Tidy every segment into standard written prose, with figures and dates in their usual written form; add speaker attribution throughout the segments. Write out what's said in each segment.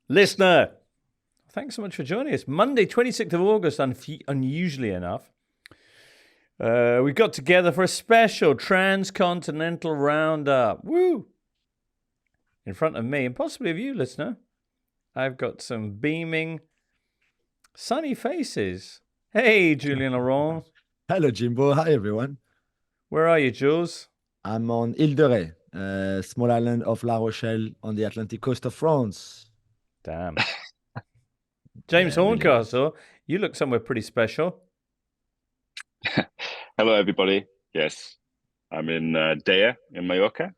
Speaker 1: Listener, thanks so much for joining us. Monday, 26th of August, unusually enough, we got together for a special transcontinental roundup. Woo! In front of me, and possibly of you, listener, I've got some beaming, sunny faces. Hey, Julien Laurens.
Speaker 2: Hello, Jimbo. Hi, everyone.
Speaker 1: Where are you, Jules?
Speaker 2: I'm on Ile de Ré, a small island of La Rochelle on the Atlantic coast of France.
Speaker 1: Damn. James Horncastle, you look somewhere pretty special.
Speaker 3: Hello, everybody. Yes, I'm in Dea in Mallorca.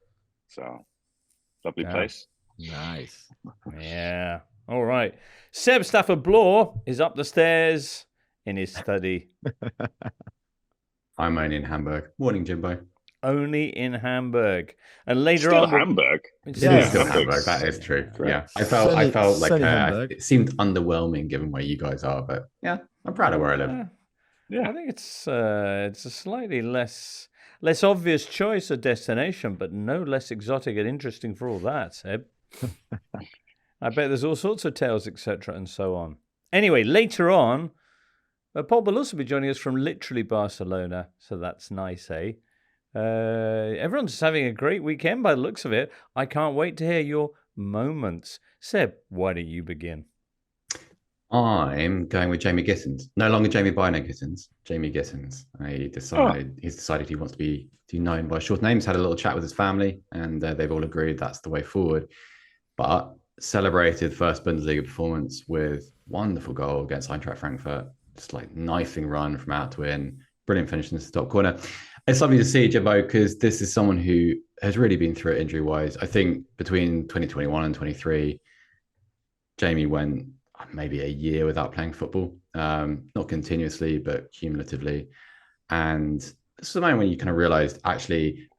Speaker 3: So, lovely place.
Speaker 2: Nice.
Speaker 1: Yeah. All right. Seb Stafford-Bloor is up the stairs in his study.
Speaker 4: I'm only in Hamburg. Morning, Jimbo.
Speaker 1: Only in Hamburg. And later
Speaker 3: still
Speaker 1: on...
Speaker 3: Hamburg?
Speaker 4: It is still Hamburg. That is true. Great. Yeah. I felt like it seemed underwhelming given where you guys are, but yeah, I'm proud of where I live.
Speaker 1: Yeah. I think it's a slightly less obvious choice of destination, but no less exotic and interesting for all that, Seb. I bet there's all sorts of tales, etc., and so on. Anyway, later on, Paul Ballus will be joining us from literally Barcelona, so that's nice, eh? Everyone's just having a great weekend by the looks of it. I can't wait to hear your moments. Seb, why don't you begin?
Speaker 4: I'm going with Jamie Gittins. No longer Jamie Bynoe Gittins. Jamie Gittins. He's decided he wants to be known by a short name. He's had a little chat with his family, and they've all agreed that's the way forward. But celebrated first Bundesliga performance with wonderful goal against Eintracht Frankfurt. Just like knifing run from out to in. Brilliant finish in the top corner. It's lovely to see Jimbo because this is someone who has really been through it injury-wise. I think between 2021 and 23, Jamie went maybe a year without playing football, not continuously, but cumulatively. And this is the moment when you kind of realized, actually,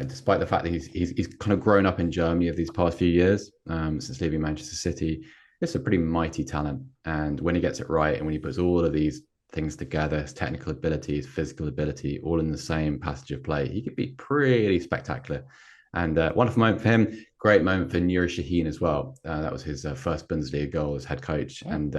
Speaker 4: despite the fact that he's kind of grown up in Germany over these past few years, since leaving Manchester City, it's a pretty mighty talent. And when he gets it right and when he puts all of these things together, his technical ability, his physical ability, all in the same passage of play, he could be pretty spectacular. And wonderful moment for him. Great moment for Nuri Sahin as well. That was his first Bundesliga goal as head coach. And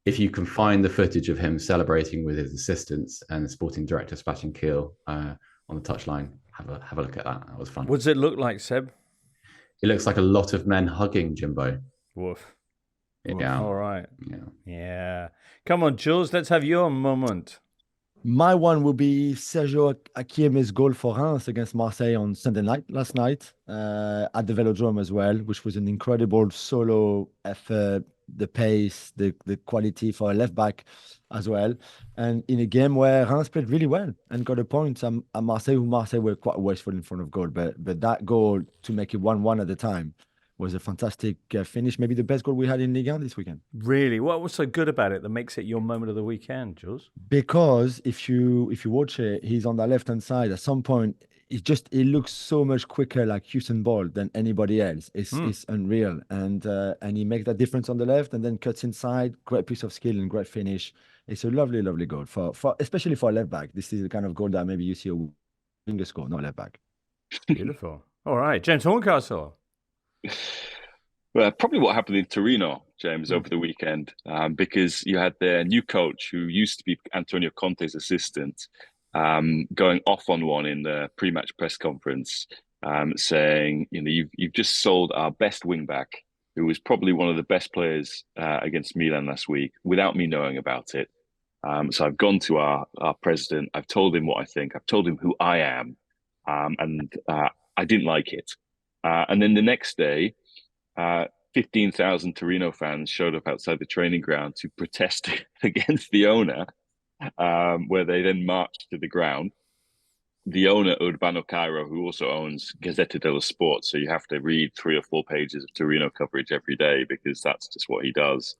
Speaker 4: if you can find the footage of him celebrating with his assistants and the sporting director Sebastian Kehl on the touchline, have a look at that. That was fun.
Speaker 1: What does it look like, Seb?
Speaker 4: It looks like a lot of men hugging, Jimbo.
Speaker 1: Woof.
Speaker 4: Yeah.
Speaker 1: All right. Yeah. Come on, Jules. Let's have your moment.
Speaker 2: My one will be Sergio Akiem's goal for Reims against Marseille on Sunday night, last night, at the Velodrome as well, which was an incredible solo effort, the pace, the quality for a left back as well. And in a game where Reims played really well and got a point at Marseille, who Marseille were quite wasteful in front of goal. But that goal to make it 1-1 at the time was a fantastic finish, maybe the best goal we had in Ligue this weekend.
Speaker 1: Really? What was so good about it that makes it your moment of the weekend, Jules?
Speaker 2: Because if you watch it, he's on the left-hand side. At some point, it looks so much quicker like Usain Bolt than anybody else. It's unreal. And he makes that difference on the left and then cuts inside. Great piece of skill and great finish. It's a lovely, lovely goal, for especially for a left back. This is the kind of goal that maybe you see a winger score, not left back.
Speaker 1: Beautiful. All right. James Horncastle.
Speaker 3: Well, probably what happened in Torino, James, over the weekend, because you had their new coach who used to be Antonio Conte's assistant, going off on one in the pre-match press conference, saying, you've just sold our best wing back, who was probably one of the best players against Milan last week, without me knowing about it. So I've gone to our president. I've told him what I think. I've told him who I am, and I didn't like it. And then the next day, 15,000 Torino fans showed up outside the training ground to protest against the owner, where they then marched to the ground. The owner, Urbano Cairo, who also owns Gazzetta dello Sport, so you have to read 3 or 4 pages of Torino coverage every day because that's just what he does.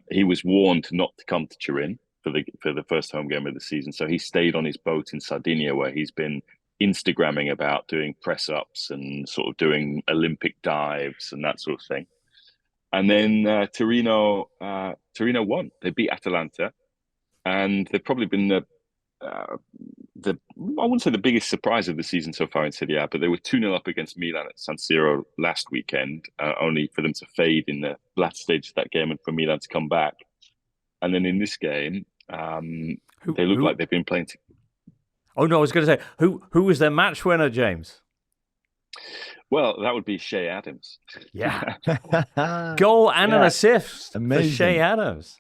Speaker 3: He was warned not to come to Turin for the first home game of the season, so he stayed on his boat in Sardinia, where he's been Instagramming about doing press ups and sort of doing Olympic dives and that sort of thing. And then Torino won. They beat Atalanta, and they've probably been I wouldn't say the biggest surprise of the season so far in Serie A, but they were 2-0 up against Milan at San Siro last weekend, only for them to fade in the latter stage of that game and for Milan to come back. And then in this game, they look like they've been playing.
Speaker 1: Oh no, I was going to say who was their match winner, James?
Speaker 3: Well, that would be Shea Adams.
Speaker 1: Yeah, goal and an assist for Shea Adams.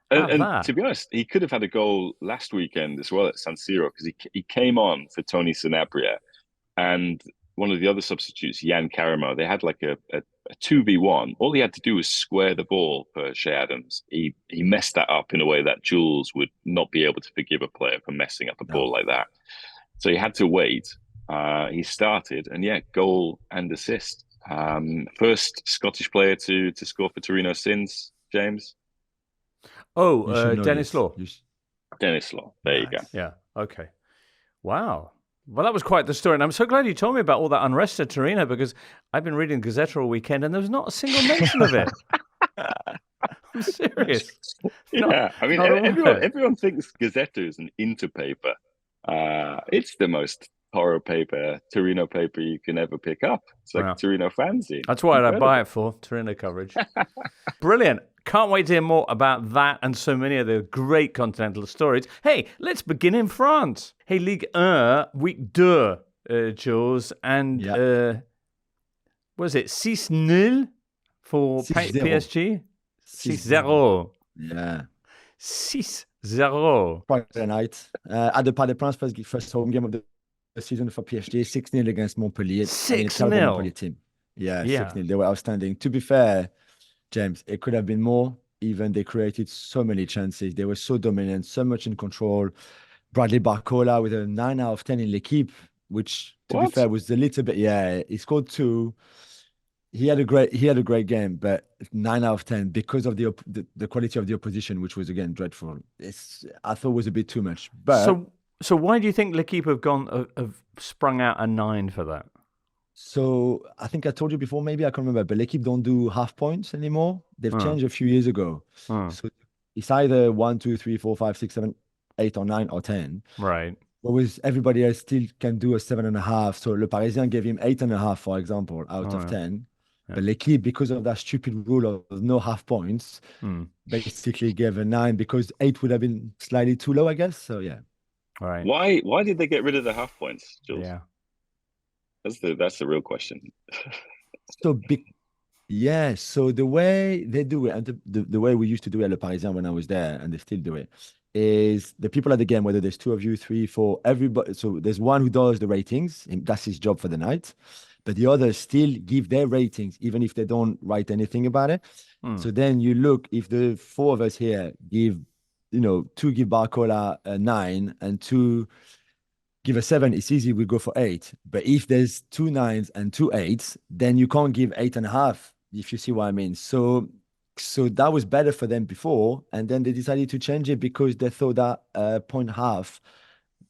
Speaker 3: And to be honest, he could have had a goal last weekend as well at San Siro because he came on for Tony Sanabria and one of the other substitutes, Jan Karamo. They had like a 2v1. All he had to do was square the ball for Shea Adams. He messed that up in a way that Jules would not be able to forgive a player for messing up a ball like that. So he had to wait. He started and goal and assist. First Scottish player to score for Torino since, James.
Speaker 1: Oh, Dennis Law.
Speaker 3: Dennis Law. There you go.
Speaker 1: Yeah. Okay. Wow. Well, that was quite the story. And I'm so glad you told me about all that unrest at Torino because I've been reading Gazzetta all weekend and there was not a single mention of it. I'm serious.
Speaker 3: Everyone thinks Gazzetta is an Inter paper. It's the most horror paper, Torino paper you can ever pick up. It's like a Torino fanzine.
Speaker 1: That's what I buy it for, Torino coverage. Brilliant. Can't wait to hear more about that and so many of the great continental stories. Hey, let's begin in France. Hey, Ligue 1, week 2, Jules. And was it 6-0 for PSG? 6-0.
Speaker 2: Yeah.
Speaker 1: 6-0.
Speaker 2: Friday night. At the Parc des Princes, first home game of the season for PSG. 6-0 against Montpellier.
Speaker 1: 6-0.
Speaker 2: Montpellier team. Yeah, 6-0. They were outstanding. To be fair, James, it could have been more. Even they created so many chances. They were so dominant, so much in control. Bradley Barcola with a 9 out of 10 in L'Equipe, which, to be fair, was a little bit. Yeah, he scored 2. He had a great game, but 9 out of 10 because of the quality of the opposition, which was again dreadful. I thought was a bit too much. But
Speaker 1: so why do you think L'Equipe have sprung out a 9 for that?
Speaker 2: So I think I told you before, maybe I can't remember, but L'Equipe don't do half points anymore. They've changed a few years ago. So it's either 1, 2, 3, 4, 5, 6, 7, 8 or 9 or 10.
Speaker 1: Right.
Speaker 2: Whereas everybody else still can do a 7.5. So Le Parisien gave him 8.5, for example, out of 10. Yeah. But L'Equipe, because of that stupid rule of no half points, basically gave a 9 because 8 would have been slightly too low, I guess. So yeah.
Speaker 1: All right.
Speaker 3: Why did they get rid of the half points, Jules?
Speaker 1: Yeah.
Speaker 3: That's the real question.
Speaker 2: So the way they do it, and the way we used to do it at Le Parisien when I was there, and they still do it, is the people at the game, whether there's 2 of you, 3, 4, everybody. So there's one who does the ratings, and that's his job for the night. But the others still give their ratings, even if they don't write anything about it. So then you look, if the 4 of us here give, 2 give Barcola a 9 and 2 give a 7, it's easy, we go for 8. But if there's 2 9s and 2 8s, then you can't give 8.5, if you see what I mean. So that was better for them before, and then they decided to change it because they thought that 0.5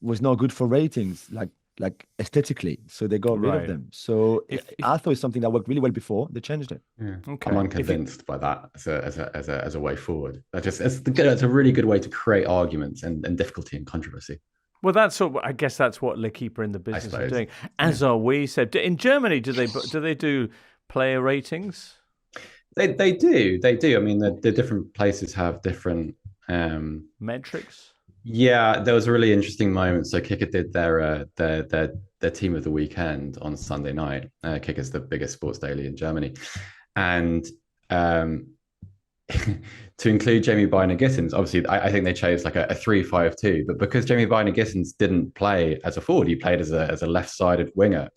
Speaker 2: was not good for ratings, like aesthetically. So they got rid of them. So I thought it's something that worked really well before. They changed it.
Speaker 4: Yeah. Okay. I'm unconvinced by that as a way forward. It's a really good way to create arguments and difficulty and controversy.
Speaker 1: Well, I guess that's what L'Equipe are in the business of doing. As are we. So in Germany, do they do player ratings?
Speaker 4: They do. I mean, the different places have different
Speaker 1: metrics.
Speaker 4: Yeah, there was a really interesting moment. So Kicker did their team of the weekend on Sunday night. Kicker's the biggest sports daily in Germany, and to include Jamie Byner-Gittens, obviously, I think they chose like a 3-5-2, but because Jamie Byner-Gittens didn't play as a forward, he played as a left-sided winger.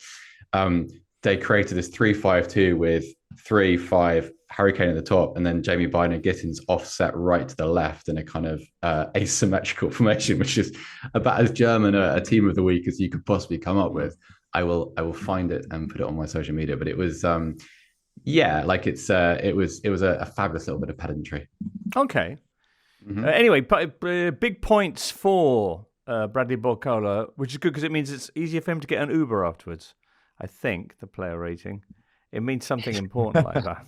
Speaker 4: They created this 3-5-2 with 3-5 Harry Kane at the top, and then Jamie Byner-Gittens offset right to the left in a kind of asymmetrical formation, which is about as German a team of the week as you could possibly come up with. I will find it and put it on my social media, but it was. It was a fabulous little bit of pedantry.
Speaker 1: Okay. Anyway, big points for Bradley Barcola, which is good because it means it's easier for him to get an Uber afterwards. I think the player rating, it means something important like that.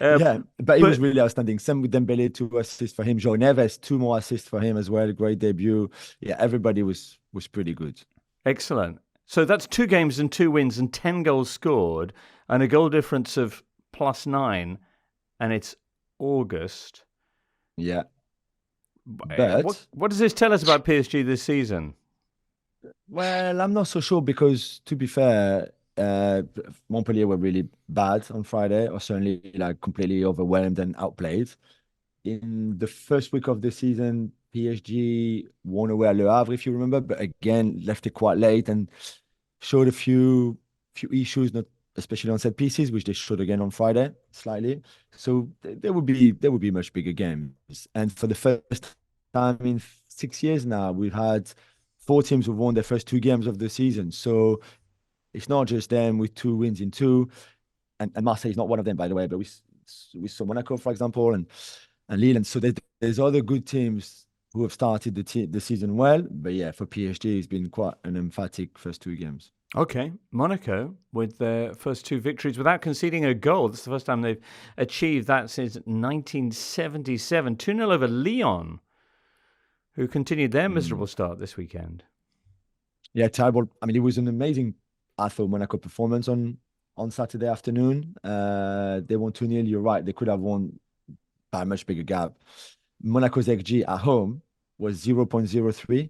Speaker 2: Yeah, but he was
Speaker 1: but
Speaker 2: really outstanding. Same with Dembele, 2 assists for him. Joe Neves, 2 more assists for him as well. Great debut. Yeah, everybody was pretty good.
Speaker 1: excellent. So that's 2 games and 2 wins and 10 goals scored and a goal difference of +9, and it's August.
Speaker 2: Yeah, but
Speaker 1: What does this tell us about PSG this season?
Speaker 2: well, I'm not so sure because to be fair, Montpellier were really bad on Friday, or certainly like completely overwhelmed and outplayed. In the first week of the season, PSG won away at Le Havre, if you remember, but again left it quite late and showed a few issues, not especially on set pieces, which they showed again on Friday slightly. So there would be much bigger games. And for the first time in 6 years now, we've had 4 teams who won their first 2 games of the season. So it's not just them with 2 wins in two, and Marseille is not one of them, by the way. But we saw Monaco, for example, and Lille, and so there's other good teams who have started the season well. But yeah, for PSG, it's been quite an emphatic first 2 games.
Speaker 1: Okay, Monaco with their first 2 victories without conceding a goal. That's the first time they've achieved that since 1977. 2-0 over Lyon, who continued their miserable start this weekend.
Speaker 2: Yeah, terrible. I mean, it was an amazing, I thought, Monaco performance on Saturday afternoon. They won 2-0. You're right. They could have won by a much bigger gap. Monaco's XG at home was 0.03.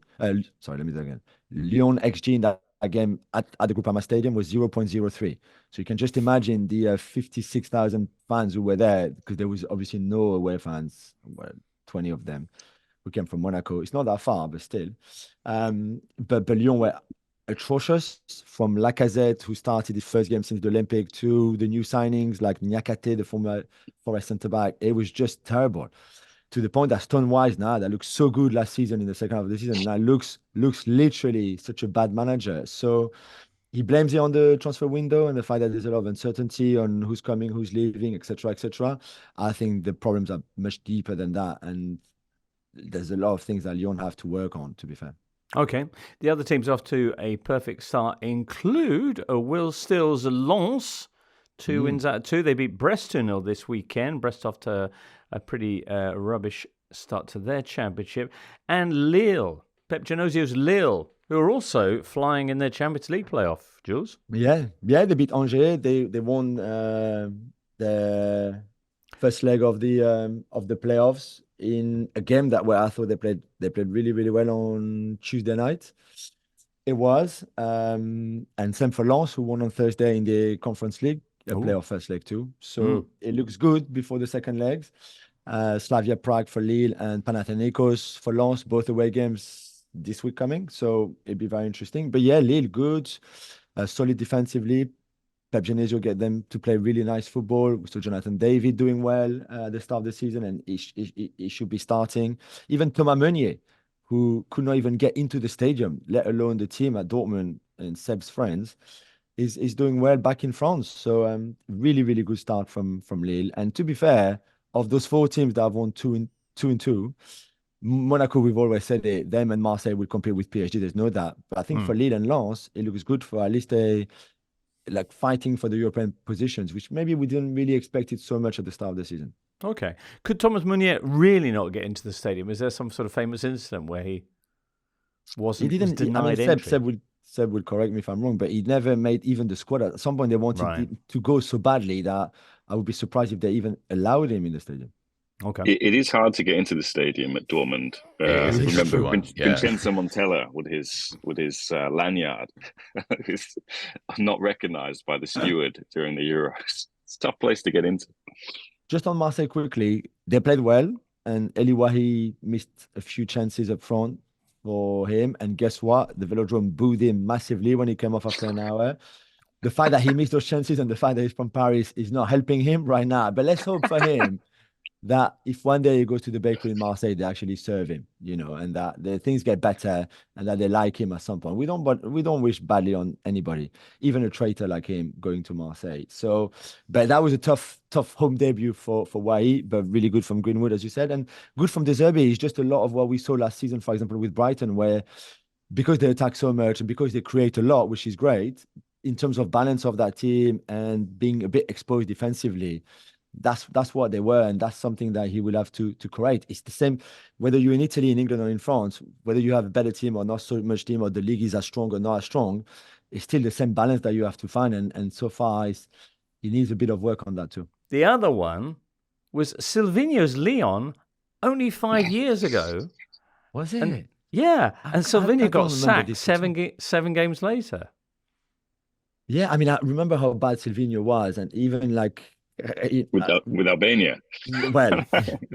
Speaker 2: Sorry, let me do that again. Lyon XG in that game at the Groupama Stadium was 0.03. So you can just imagine the 56,000 fans who were there, because there was obviously no away fans, well, 20 of them who came from Monaco. It's not that far, but still. But Lyon were atrocious, from Lacazette, who started his first game since the Olympic, to the new signings like Niakate, the former Forest centre-back. It was just terrible, to the point that Stonewise now, that looked so good last season in the second half of the season, now looks literally such a bad manager. So he blames it on the transfer window and the fact that there's a lot of uncertainty on who's coming, who's leaving, etc., etc. I think the problems are much deeper than that, and there's a lot of things that Lyon have to work on, to be fair.
Speaker 1: Okay, the other teams off to a perfect start include Will Still's Lens, 2 wins out of 2. They beat Brest 2-0 this weekend. Brest off to a pretty rubbish start to their championship. And Lille, Pep Genosio's Lille, who are also flying in their Champions League playoff, Jules.
Speaker 2: Yeah, they beat Angers. They won the first leg of the playoffs in a game where I thought they played really, really well on Tuesday night. It was, and same for Lens, who won on Thursday in the Conference League, a playoff first leg too. So it looks good before the second legs. Slavia Prague for Lille and Panathinaikos for Lens, both away games this week coming. So it'd be very interesting. But yeah, Lille good, solid defensively. Pep Genesio get them to play really nice football. We saw Jonathan David doing well at the start of the season, and he should be starting. Even Thomas Meunier, who could not even get into the stadium, let alone the team at Dortmund and Seb's friends, is doing well back in France. So really, really good start from Lille. And to be fair, of those 4 teams that have won 2-2, Monaco, we've always said it, them and Marseille will compete with PSG. There's no doubt. But I think for Lille and Lens, it looks good for at least fighting for the European positions, which maybe we didn't really expect it so much at the start of the season.
Speaker 1: Okay. Could Thomas Meunier really not get into the stadium? Is there some sort of famous incident where he was denied entry?
Speaker 2: Seb would correct me if I'm wrong, but he never made even the squad. At some point, they wanted him to go so badly that I would be surprised if they even allowed him in the stadium.
Speaker 1: Okay.
Speaker 3: It is hard to get into the stadium at Dortmund. Remember Vincenzo Montella with his lanyard is not recognised by the steward during the Euros. It's a tough place to get into.
Speaker 2: Just on Marseille quickly, they played well, and Eli Wahi missed a few chances up front for him. And guess what? The Velodrome booed him massively when he came off after an hour. The fact that he missed those chances and the fact that he's from Paris is not helping him right now. But let's hope for him that if one day he goes to the bakery in Marseille, they actually serve him, and that the things get better and that they like him at some point. We don't wish badly on anybody, even a traitor like him going to Marseille. So, but that was a tough home debut for Wahi, but really good from Greenwood, as you said, and good from De Zerbi. It's just a lot of what we saw last season, for example, with Brighton, where because they attack so much and because they create a lot, which is great, in terms of balance of that team and being a bit exposed defensively, that's what they were, and that's something that he will have to correct. It's the same whether you're in Italy, in England, or in France. Whether you have a better team or not so much team, or the league is as strong or not as strong, it's still the same balance that you have to find. And so far, he needs a bit of work on that too.
Speaker 1: The other one was Silvino's Lyon only 5 years ago.
Speaker 2: Was it?
Speaker 1: And Silvino got sacked 7 games later.
Speaker 2: Yeah, I mean, I remember how bad Silvino was, and even like
Speaker 3: with Albania.
Speaker 2: Well,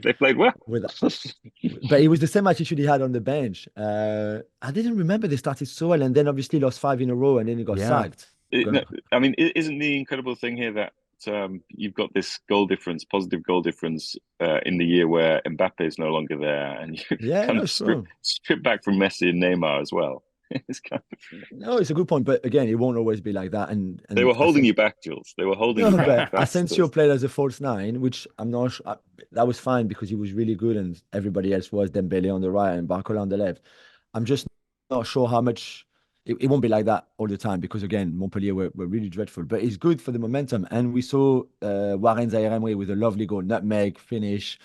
Speaker 3: they played well.
Speaker 2: But it was the same attitude he had on the bench. I didn't remember they started so well, and then obviously lost 5 in a row, and then he got sacked.
Speaker 3: I mean, isn't the incredible thing here that you've got this positive goal difference in the year where Mbappe is no longer there, and you kind of strip back from Messi and Neymar as well. It's kind of...
Speaker 2: No, it's a good point, but again, it won't always be like that. And
Speaker 3: they were holding you back, Jules. They were holding you back.
Speaker 2: Asensio played as a false 9, which I'm not sure. That was fine because he was really good, and everybody else was Dembele on the right and Barcola on the left. I'm just not sure how much. It won't be like that all the time because, again, Montpellier were really dreadful. But it's good for the momentum. And we saw Warren Zaire-Emery with a lovely goal, nutmeg, finish.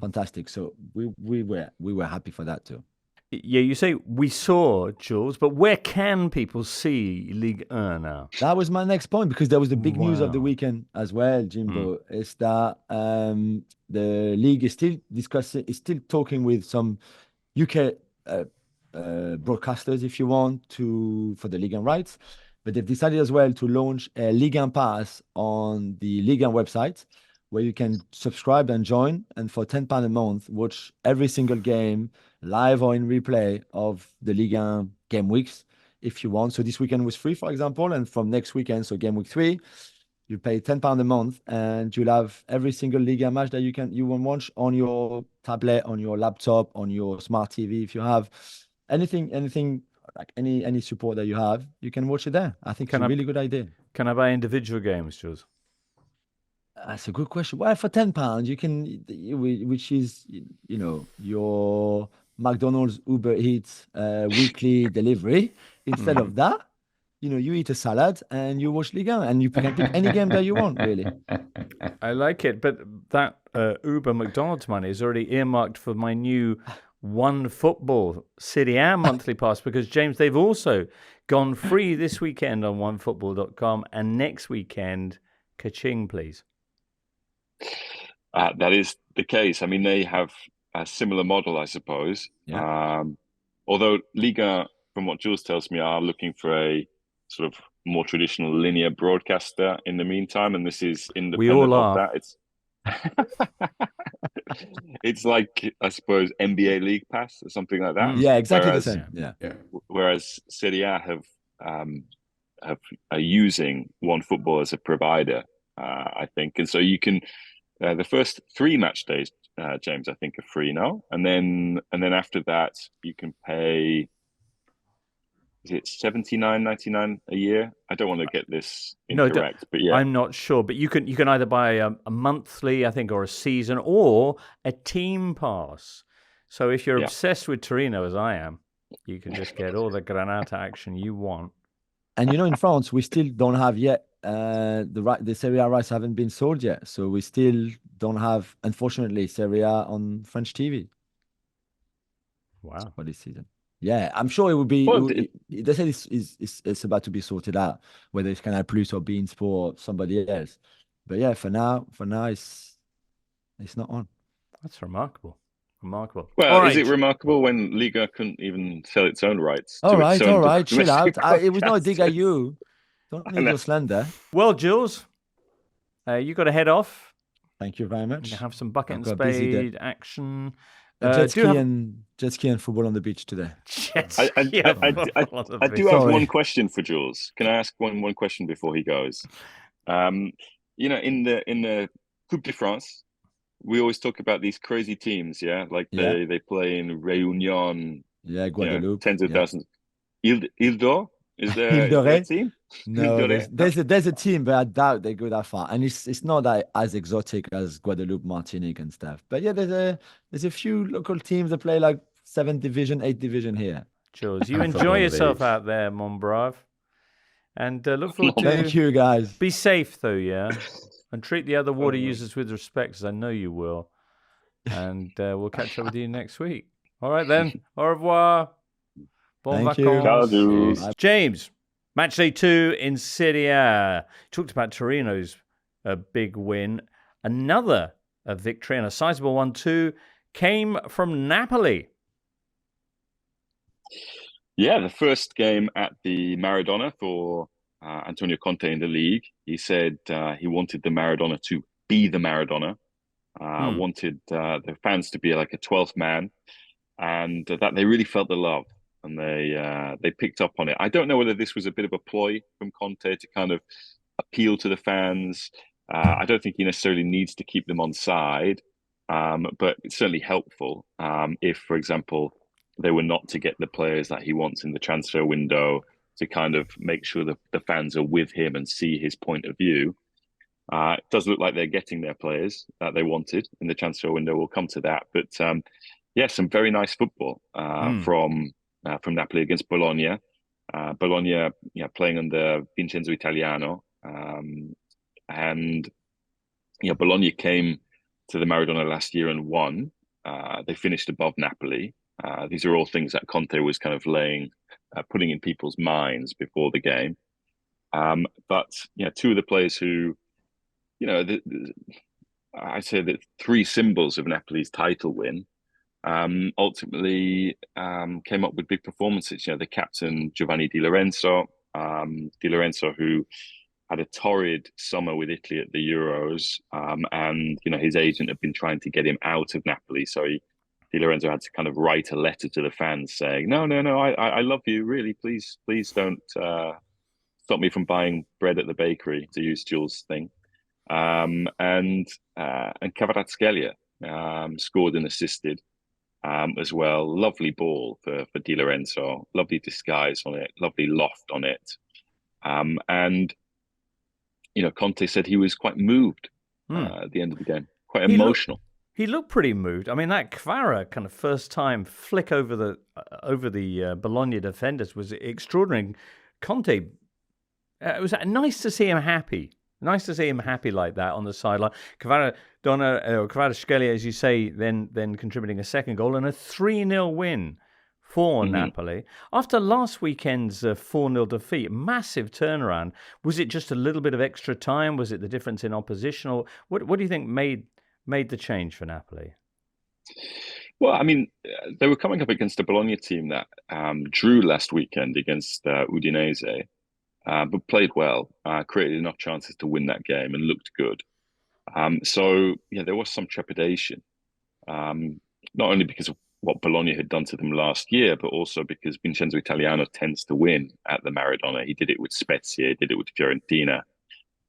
Speaker 2: Fantastic. So we were happy for that too.
Speaker 1: Yeah, you say we saw, Jules, but where can people see Ligue 1 now?
Speaker 2: That was my next point, because there was the big news of the weekend as well, Jimbo. Is that the league is still talking with some UK broadcasters, if you want, for the Ligue 1 rights. But they've decided as well to launch a Ligue 1 pass on the Ligue 1 website, where you can subscribe and join, and for £10 a month, watch every single game, live or in replay, of the Ligue 1 game weeks, if you want. So this weekend was free, for example, and from next weekend, so game week 3, you pay £10 a month, and you'll have every single Ligue 1 match that you want to watch on your tablet, on your laptop, on your smart TV. If you have anything like any support that you have, you can watch it there. I think it's a really good idea.
Speaker 1: Can I buy individual games, Jules?
Speaker 2: That's a good question. Well, for £10, you can, which is, your McDonald's Uber Eats weekly delivery. Instead of that, you eat a salad and you watch Liga, and you can pick any game that you want, really.
Speaker 1: I like it, but that Uber McDonald's money is already earmarked for my new OneFootball Serie A monthly pass, because, James, they've also gone free this weekend on onefootball.com, and next weekend, ka-ching, please.
Speaker 3: That is the case. I mean, they have a similar model, I suppose.
Speaker 2: Yeah.
Speaker 3: Although Liga, from what Jules tells me, are looking for a sort of more traditional linear broadcaster in the meantime, and this is independent
Speaker 1: we all
Speaker 3: of
Speaker 1: are.
Speaker 3: that. It's like, I suppose, NBA League Pass or something like that.
Speaker 2: Yeah, exactly the same. Yeah.
Speaker 3: Whereas Serie A are using OneFootball as a provider, I think, and so you can. The first 3 match days, James, I think, are free now, and then after that you can pay. Is it $79.99 a year? I don't want to get this incorrect, but yeah,
Speaker 1: I'm not sure. But you can either buy a monthly, I think, or a season, or a team pass. So if you're obsessed with Torino, as I am, you can just get all the Granata action you want.
Speaker 2: And in France, we still don't have yet the Serie A rights haven't been sold yet, so we still don't have, unfortunately, Serie A on French TV.
Speaker 1: Wow,
Speaker 2: for this season. Yeah, I'm sure it would be. They said it's about to be sorted out, whether it's Canal Plus or beIN Sport or somebody else. But yeah, for now, it's not on.
Speaker 1: That's remarkable. Well,
Speaker 3: is it remarkable when Liga couldn't even sell its own rights?
Speaker 2: All right, chill out. It was not a dig at you. Don't need your slander.
Speaker 1: Well, Jules, you got to head off.
Speaker 2: Thank you very much.
Speaker 1: You have some bucket and spade action.
Speaker 2: Jet ski and football on the beach today.
Speaker 3: I do have one question for Jules. Can I ask one question before he goes? In the Coupe de France, we always talk about these crazy teams, like they play in Réunion.
Speaker 2: Yeah, Guadeloupe.
Speaker 3: Tens of thousands. Ile d'Or? Is there a team?
Speaker 2: No, there's a team, but I doubt they go that far. And it's not as exotic as Guadeloupe, Martinique, and stuff. But yeah, there's a few local teams that play like 7th division, 8th division here.
Speaker 1: Jules, you enjoy yourself out there, mon brave. And look forward to.
Speaker 2: Thank you, guys.
Speaker 1: Be safe, though. Yeah. And treat the other water users with respect, because I know you will. And we'll catch up with you next week. All right, then. Au revoir. Bon
Speaker 2: Thank you.
Speaker 1: vacances.
Speaker 3: Ciao.
Speaker 1: James, match day 2 in Serie A. Talked about Torino's big win. Another victory, and a sizable one too, came from Napoli.
Speaker 3: Yeah, the first game at the Maradona for Antonio Conte in the League. He said he wanted the Maradona to be the Maradona, wanted the fans to be like a 12th man, and that they really felt the love, and they picked up on it. I don't know whether this was a bit of a ploy from Conte to kind of appeal to the fans. I don't think he necessarily needs to keep them on side, but it's certainly helpful if, for example, they were not to get the players that he wants in the transfer window, to kind of make sure that the fans are with him and see his point of view. It does look like they're getting their players that they wanted in the transfer window. We'll come to that. But yeah, some very nice football from Napoli against Bologna. Bologna playing under Vincenzo Italiano. And Bologna came to the Maradona last year and won. They finished above Napoli. These are all things that Conte was kind of putting in people's minds before the game. But two of the players who, I say that three symbols of Napoli's title win, ultimately came up with big performances. The captain Giovanni Di Lorenzo, who had a torrid summer with Italy at the Euros, and his agent had been trying to get him out of Napoli, so Di Lorenzo had to kind of write a letter to the fans saying, no, I love you, really, please don't stop me from buying bread at the bakery, to use Jules' thing. And Kvaratskhelia scored and assisted as well. Lovely ball for Di Lorenzo, lovely disguise on it, lovely loft on it. And Conte said he was quite moved at the end of the game, quite emotional.
Speaker 1: He looked pretty moved. I mean, that Kvara kind of first time flick over the Bologna defenders was extraordinary. Conte, it was nice to see him happy. Nice to see him happy like that on the sideline. Kvaratskhelia, as you say, then contributing a second goal and a 3-0 win for Napoli. After last weekend's 4-0 defeat, massive turnaround. Was it just a little bit of extra time? Was it the difference in opposition? Or what do you think made the change for Napoli?
Speaker 3: Well, I mean, they were coming up against a Bologna team that drew last weekend against Udinese, but played well, created enough chances to win that game and looked good. So there was some trepidation, not only because of what Bologna had done to them last year, but also because Vincenzo Italiano tends to win at the Maradona. He did it with Spezia, did it with Fiorentina.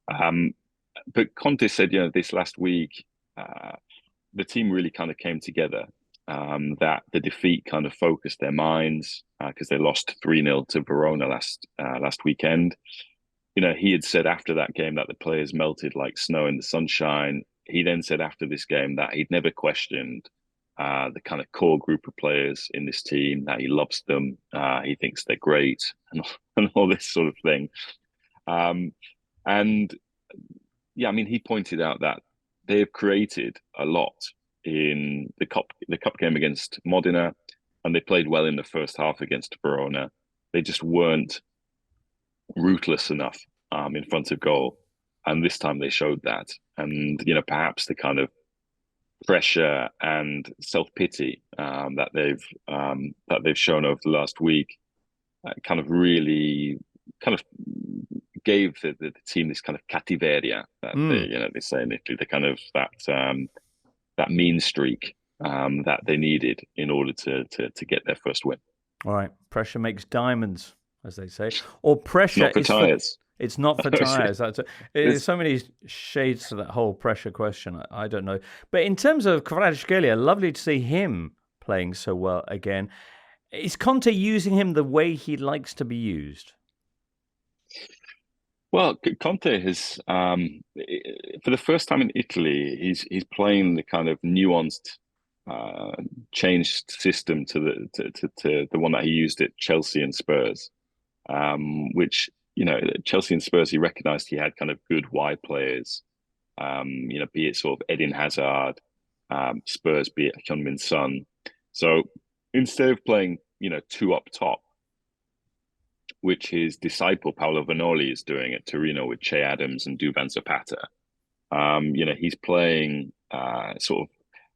Speaker 3: But Conte said, this last week, the team really kind of came together, that the defeat kind of focused their minds because they lost 3-0 to Verona last weekend. He had said after that game that the players melted like snow in the sunshine. He then said after this game that he'd never questioned the kind of core group of players in this team, that he loves them. He thinks they're great and all this sort of thing. He pointed out that they've created a lot in the cup game against Modena, and they played well in the first half against Verona. They just weren't ruthless enough in front of goal, and this time they showed that. And perhaps the kind of pressure and self-pity that they've shown over the last week kind of really kind of gave the team this kind of cattiveria that they say in Italy, the kind of that mean streak that they needed in order to get their first win.
Speaker 1: All right, pressure makes diamonds, as they say, or pressure
Speaker 3: not for tires.
Speaker 1: It's not for tires. There's so many shades to that whole pressure question. I don't know. But in terms of Kvaratskhelia, lovely to see him playing so well again. Is Conte using him the way he likes to be used?
Speaker 3: Well, Conte has, for the first time in Italy, he's playing the kind of nuanced, changed system to the one that he used at Chelsea and Spurs, which Chelsea and Spurs, he recognised he had kind of good wide players, be it sort of Eden Hazard, Spurs, be it Heung-min Son. So instead of playing, two up top, which his disciple Paolo Vanoli is doing at Torino with Che Adams and Duvan Zapata, he's playing sort of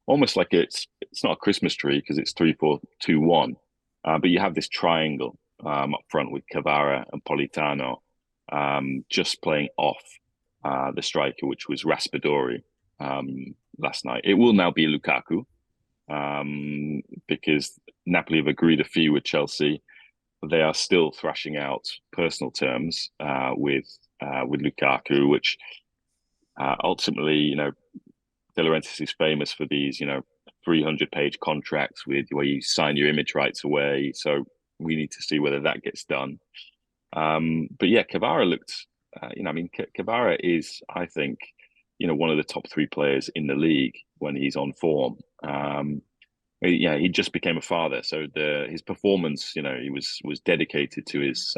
Speaker 3: almost like it's not a Christmas tree because it's 3-4-2-1, but you have this triangle up front with Kvara and Politano just playing off the striker, which was Raspadori last night. It will now be Lukaku because Napoli have agreed a fee with Chelsea. They are still thrashing out personal terms with Lukaku, which ultimately, De Laurentiis is famous for these, 300-page contracts where you sign your image rights away. So we need to see whether that gets done. But yeah, Kvara looked, Kvara is, I think, one of the top 3 players in the league when he's on form. He just became a father, so his performance, he was dedicated to his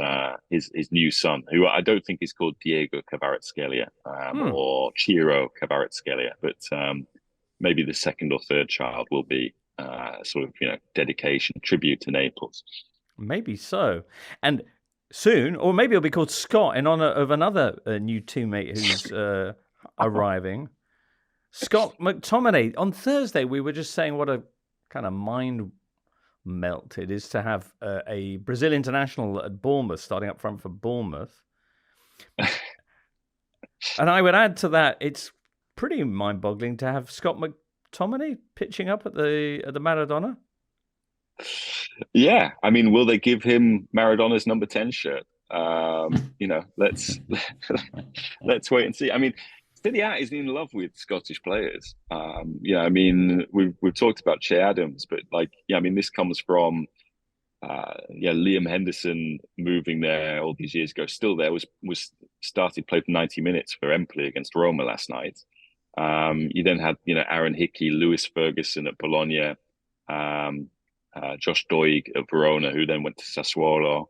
Speaker 3: new son, who I don't think is called Diego Kvaratskhelia or Ciro Kvaratskhelia, but maybe the second or third child will be sort of dedication, tribute to Naples.
Speaker 1: Maybe so, and soon, or maybe it'll be called Scott in honor of another new teammate who's arriving, Scott McTominay. On Thursday, we were just saying what a kind of mind melt it is to have a Brazil international at Bournemouth, starting up front for Bournemouth. And I would add to that, it's pretty mind-boggling to have Scott McTominay pitching up at the Maradona.
Speaker 3: Yeah, will they give him Maradona's number 10 shirt? Let's wait and see. Serie A is in love with Scottish players. We've talked about Che Adams, but this comes from Liam Henderson moving there all these years ago. Still there, was played for 90 minutes for Empoli against Roma last night. You then had Aaron Hickey, Lewis Ferguson at Bologna, Josh Doig at Verona, who then went to Sassuolo.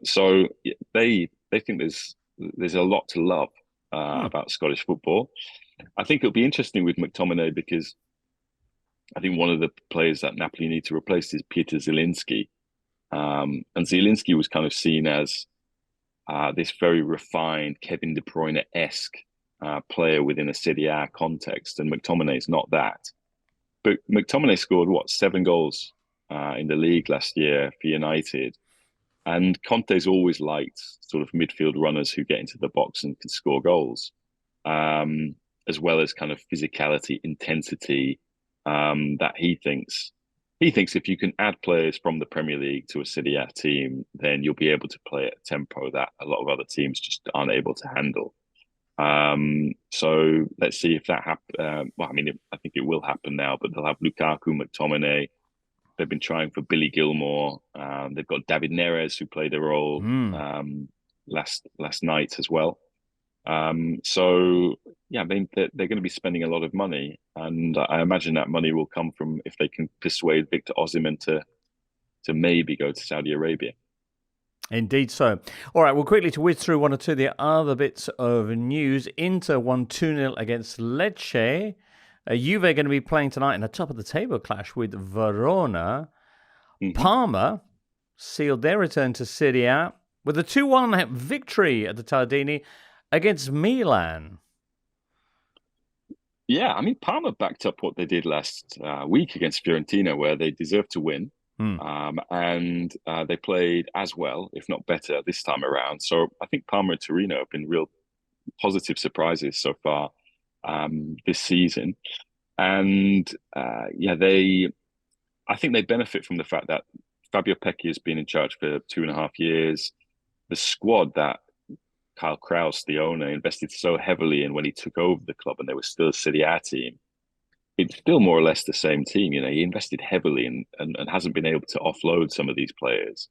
Speaker 3: So they think there's a lot to love about Scottish football. I think it'll be interesting with McTominay because I think one of the players that Napoli need to replace is Peter Zielinski. And Zielinski was kind of seen as this very refined Kevin De Bruyne-esque player within a Serie A context, and McTominay is not that. But McTominay scored, 7 goals in the league last year for United. And Conte's always liked sort of midfield runners who get into the box and can score goals, as well as kind of physicality, intensity that he thinks if you can add players from the Premier League to a Serie A team, then you'll be able to play at a tempo that a lot of other teams just aren't able to handle. So let's see if that happens. I think it will happen now, but they'll have Lukaku, McTominay. They've been trying for Billy Gilmore. They've got David Neres, who played a role last night as well. They're going to be spending a lot of money, and I imagine that money will come from if they can persuade Victor Osimhen to maybe go to Saudi Arabia.
Speaker 1: Indeed so. All right, well, quickly to whiz through one or two of the other bits of news. Inter won 2-0 against Lecce. Juve are going to be playing tonight in a top-of-the-table clash with Verona. Mm-hmm. Parma sealed their return to Serie A with a 2-1 victory at the Tardini against Milan.
Speaker 3: Yeah, Parma backed up what they did last week against Fiorentina, where they deserved to win. And they played as well, if not better, this time around. So I think Parma and Torino have been real positive surprises so far this season. And I think they benefit from the fact that Fabio Pecchi has been in charge for 2.5 years. The squad that Kyle Kraus, the owner, invested so heavily in when he took over the club and they were still a Serie A team, it's still more or less the same team. He invested heavily and hasn't been able to offload some of these players.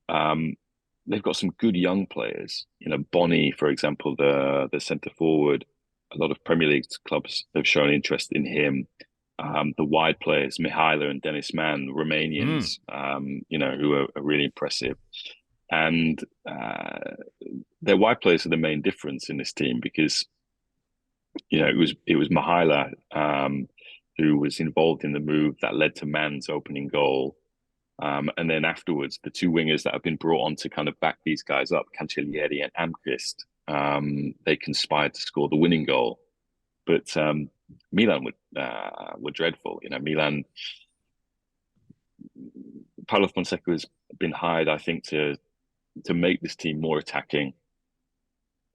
Speaker 3: They've got some good young players. Boni, for example, the centre forward. A lot of Premier League clubs have shown interest in him. The wide players, Mihaila and Dennis Mann, Romanians, who are really impressive. And their wide players are the main difference in this team because it was Mihaila who was involved in the move that led to Mann's opening goal. And then afterwards, the two wingers that have been brought on to kind of back these guys up, Cancellieri and Amquist, they conspired to score the winning goal. But Milan were dreadful. Milan, Paulo Fonseca has been hired, I think, to make this team more attacking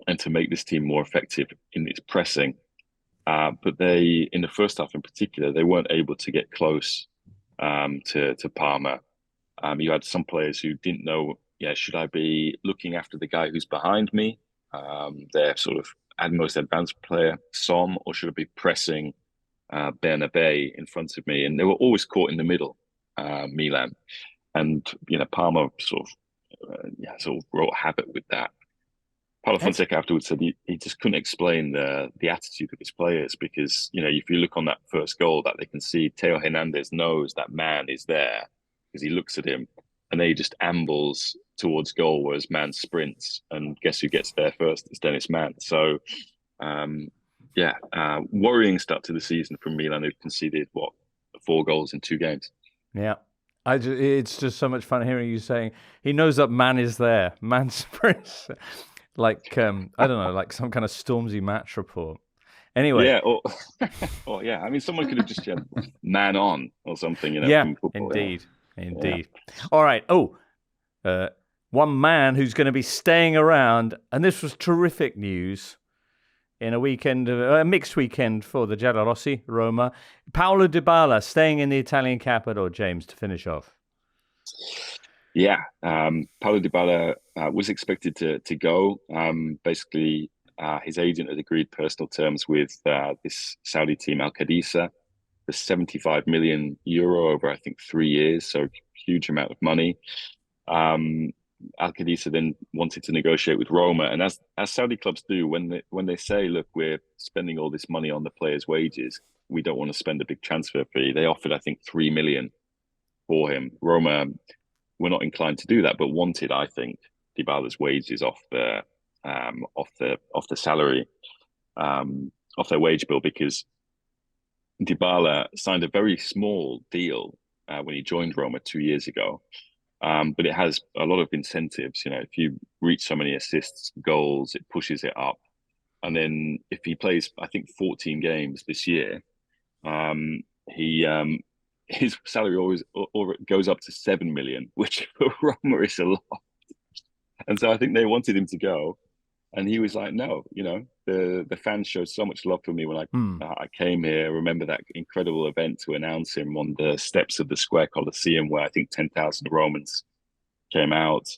Speaker 3: and to make this team more effective in its pressing. But they, in the first half in particular, they weren't able to get close to Parma. You had some players who didn't know, should I be looking after the guy who's behind me, their sort of most advanced player, Som, or should I be pressing Bernabéu in front of me? And they were always caught in the middle, Milan. And, Parma sort of wrote habit with that. Paulo Fonseca afterwards said he just couldn't explain the attitude of his players because, if you look on that first goal that they can see, Theo Hernandez knows that man is there because he looks at him and then he just ambles towards goal, whereas Man sprints. And guess who gets there first? It's Dennis Mann. So, worrying start to the season from Milan, who conceded, 4 goals in 2 games.
Speaker 1: Yeah. It's just so much fun hearing you saying he knows that Man is there. Man sprints. Like, I don't know, like some kind of Stormzy match report. Anyway.
Speaker 3: Yeah, or yeah. I mean, someone could have just said Man on or something,
Speaker 1: Yeah,
Speaker 3: from football,
Speaker 1: indeed. All right. One man who's going to be staying around, and this was terrific news in a mixed weekend for the Giallorossi, Roma. Paulo Dybala staying in the Italian capital, James, to finish off.
Speaker 3: Yeah, Paulo Dybala was expected to go. Basically, his agent had agreed personal terms with this Saudi team, Al Qadisa, for 75 million euro over, I think, 3 years. So huge amount of money. Al Qadisa then wanted to negotiate with Roma, and as Saudi clubs do, when they say, "Look, we're spending all this money on the players' wages, we don't want to spend a big transfer fee," they offered, I think, 3 million for him. Roma were not inclined to do that, but wanted, I think, Dybala's wages off the salary, off their wage bill, because Dybala signed a very small deal when he joined Roma 2 years ago. But it has a lot of incentives. If you reach so many assists, goals, it pushes it up. And then if he plays, I think, 14 games this year, his salary always goes up to 7 million, which for Roma is a lot. And so I think they wanted him to go. And he was like, no, the fans showed so much love for me when I came here. I remember that incredible event to announce him on the steps of the Square Colosseum, where I think 10,000 Romans came out.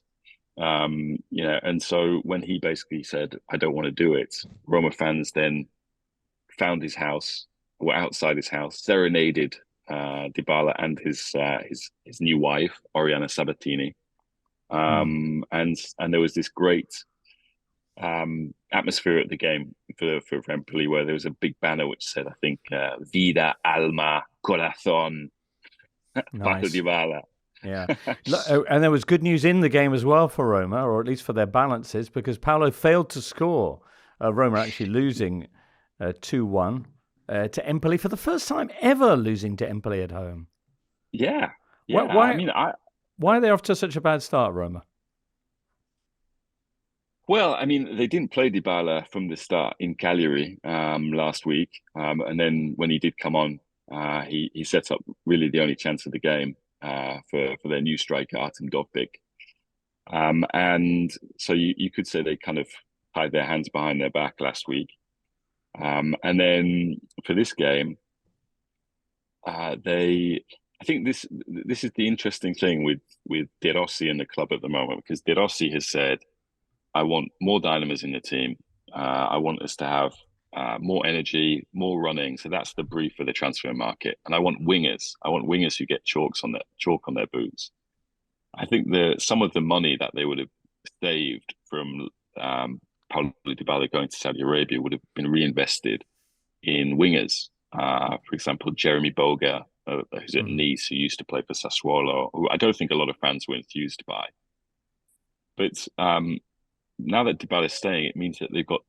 Speaker 3: And so when he basically said, I don't want to do it, Roma fans then found his house, were outside his house, serenaded Dybala and his new wife, Oriana Sabatini. And there was this great atmosphere at the game for Empoli, where there was a big banner which said, I think, Vida, Alma, Corazon, Paulo Dybala.
Speaker 1: Yeah. And there was good news in the game as well for Roma, or at least for their balances, because Paulo failed to score. Roma actually losing 2-1 to Empoli for the first time ever, losing to Empoli at home.
Speaker 3: Yeah.
Speaker 1: Why are they off to such a bad start, Roma?
Speaker 3: Well, I mean, they didn't play Dybala from the start in Cagliari last week. And then when he did come on, he set up really the only chance of the game for their new striker, Artem Dovbyk. And so you could say they kind of tied their hands behind their back last week. And then for this game, I think this is the interesting thing with De Rossi and the club at the moment, because De Rossi has said, I want more dynamism in the team. I want us to have more energy, more running. So that's the brief for the transfer market. And I want wingers. I want wingers who get chalk on their boots. I think some of the money that they would have saved from Paulo Dybala going to Saudi Arabia would have been reinvested in wingers. For example, Jeremy Boga, who's at Nice, who used to play for Sassuolo, who I don't think a lot of fans were enthused by. But now that Dybala is staying, it means that they've got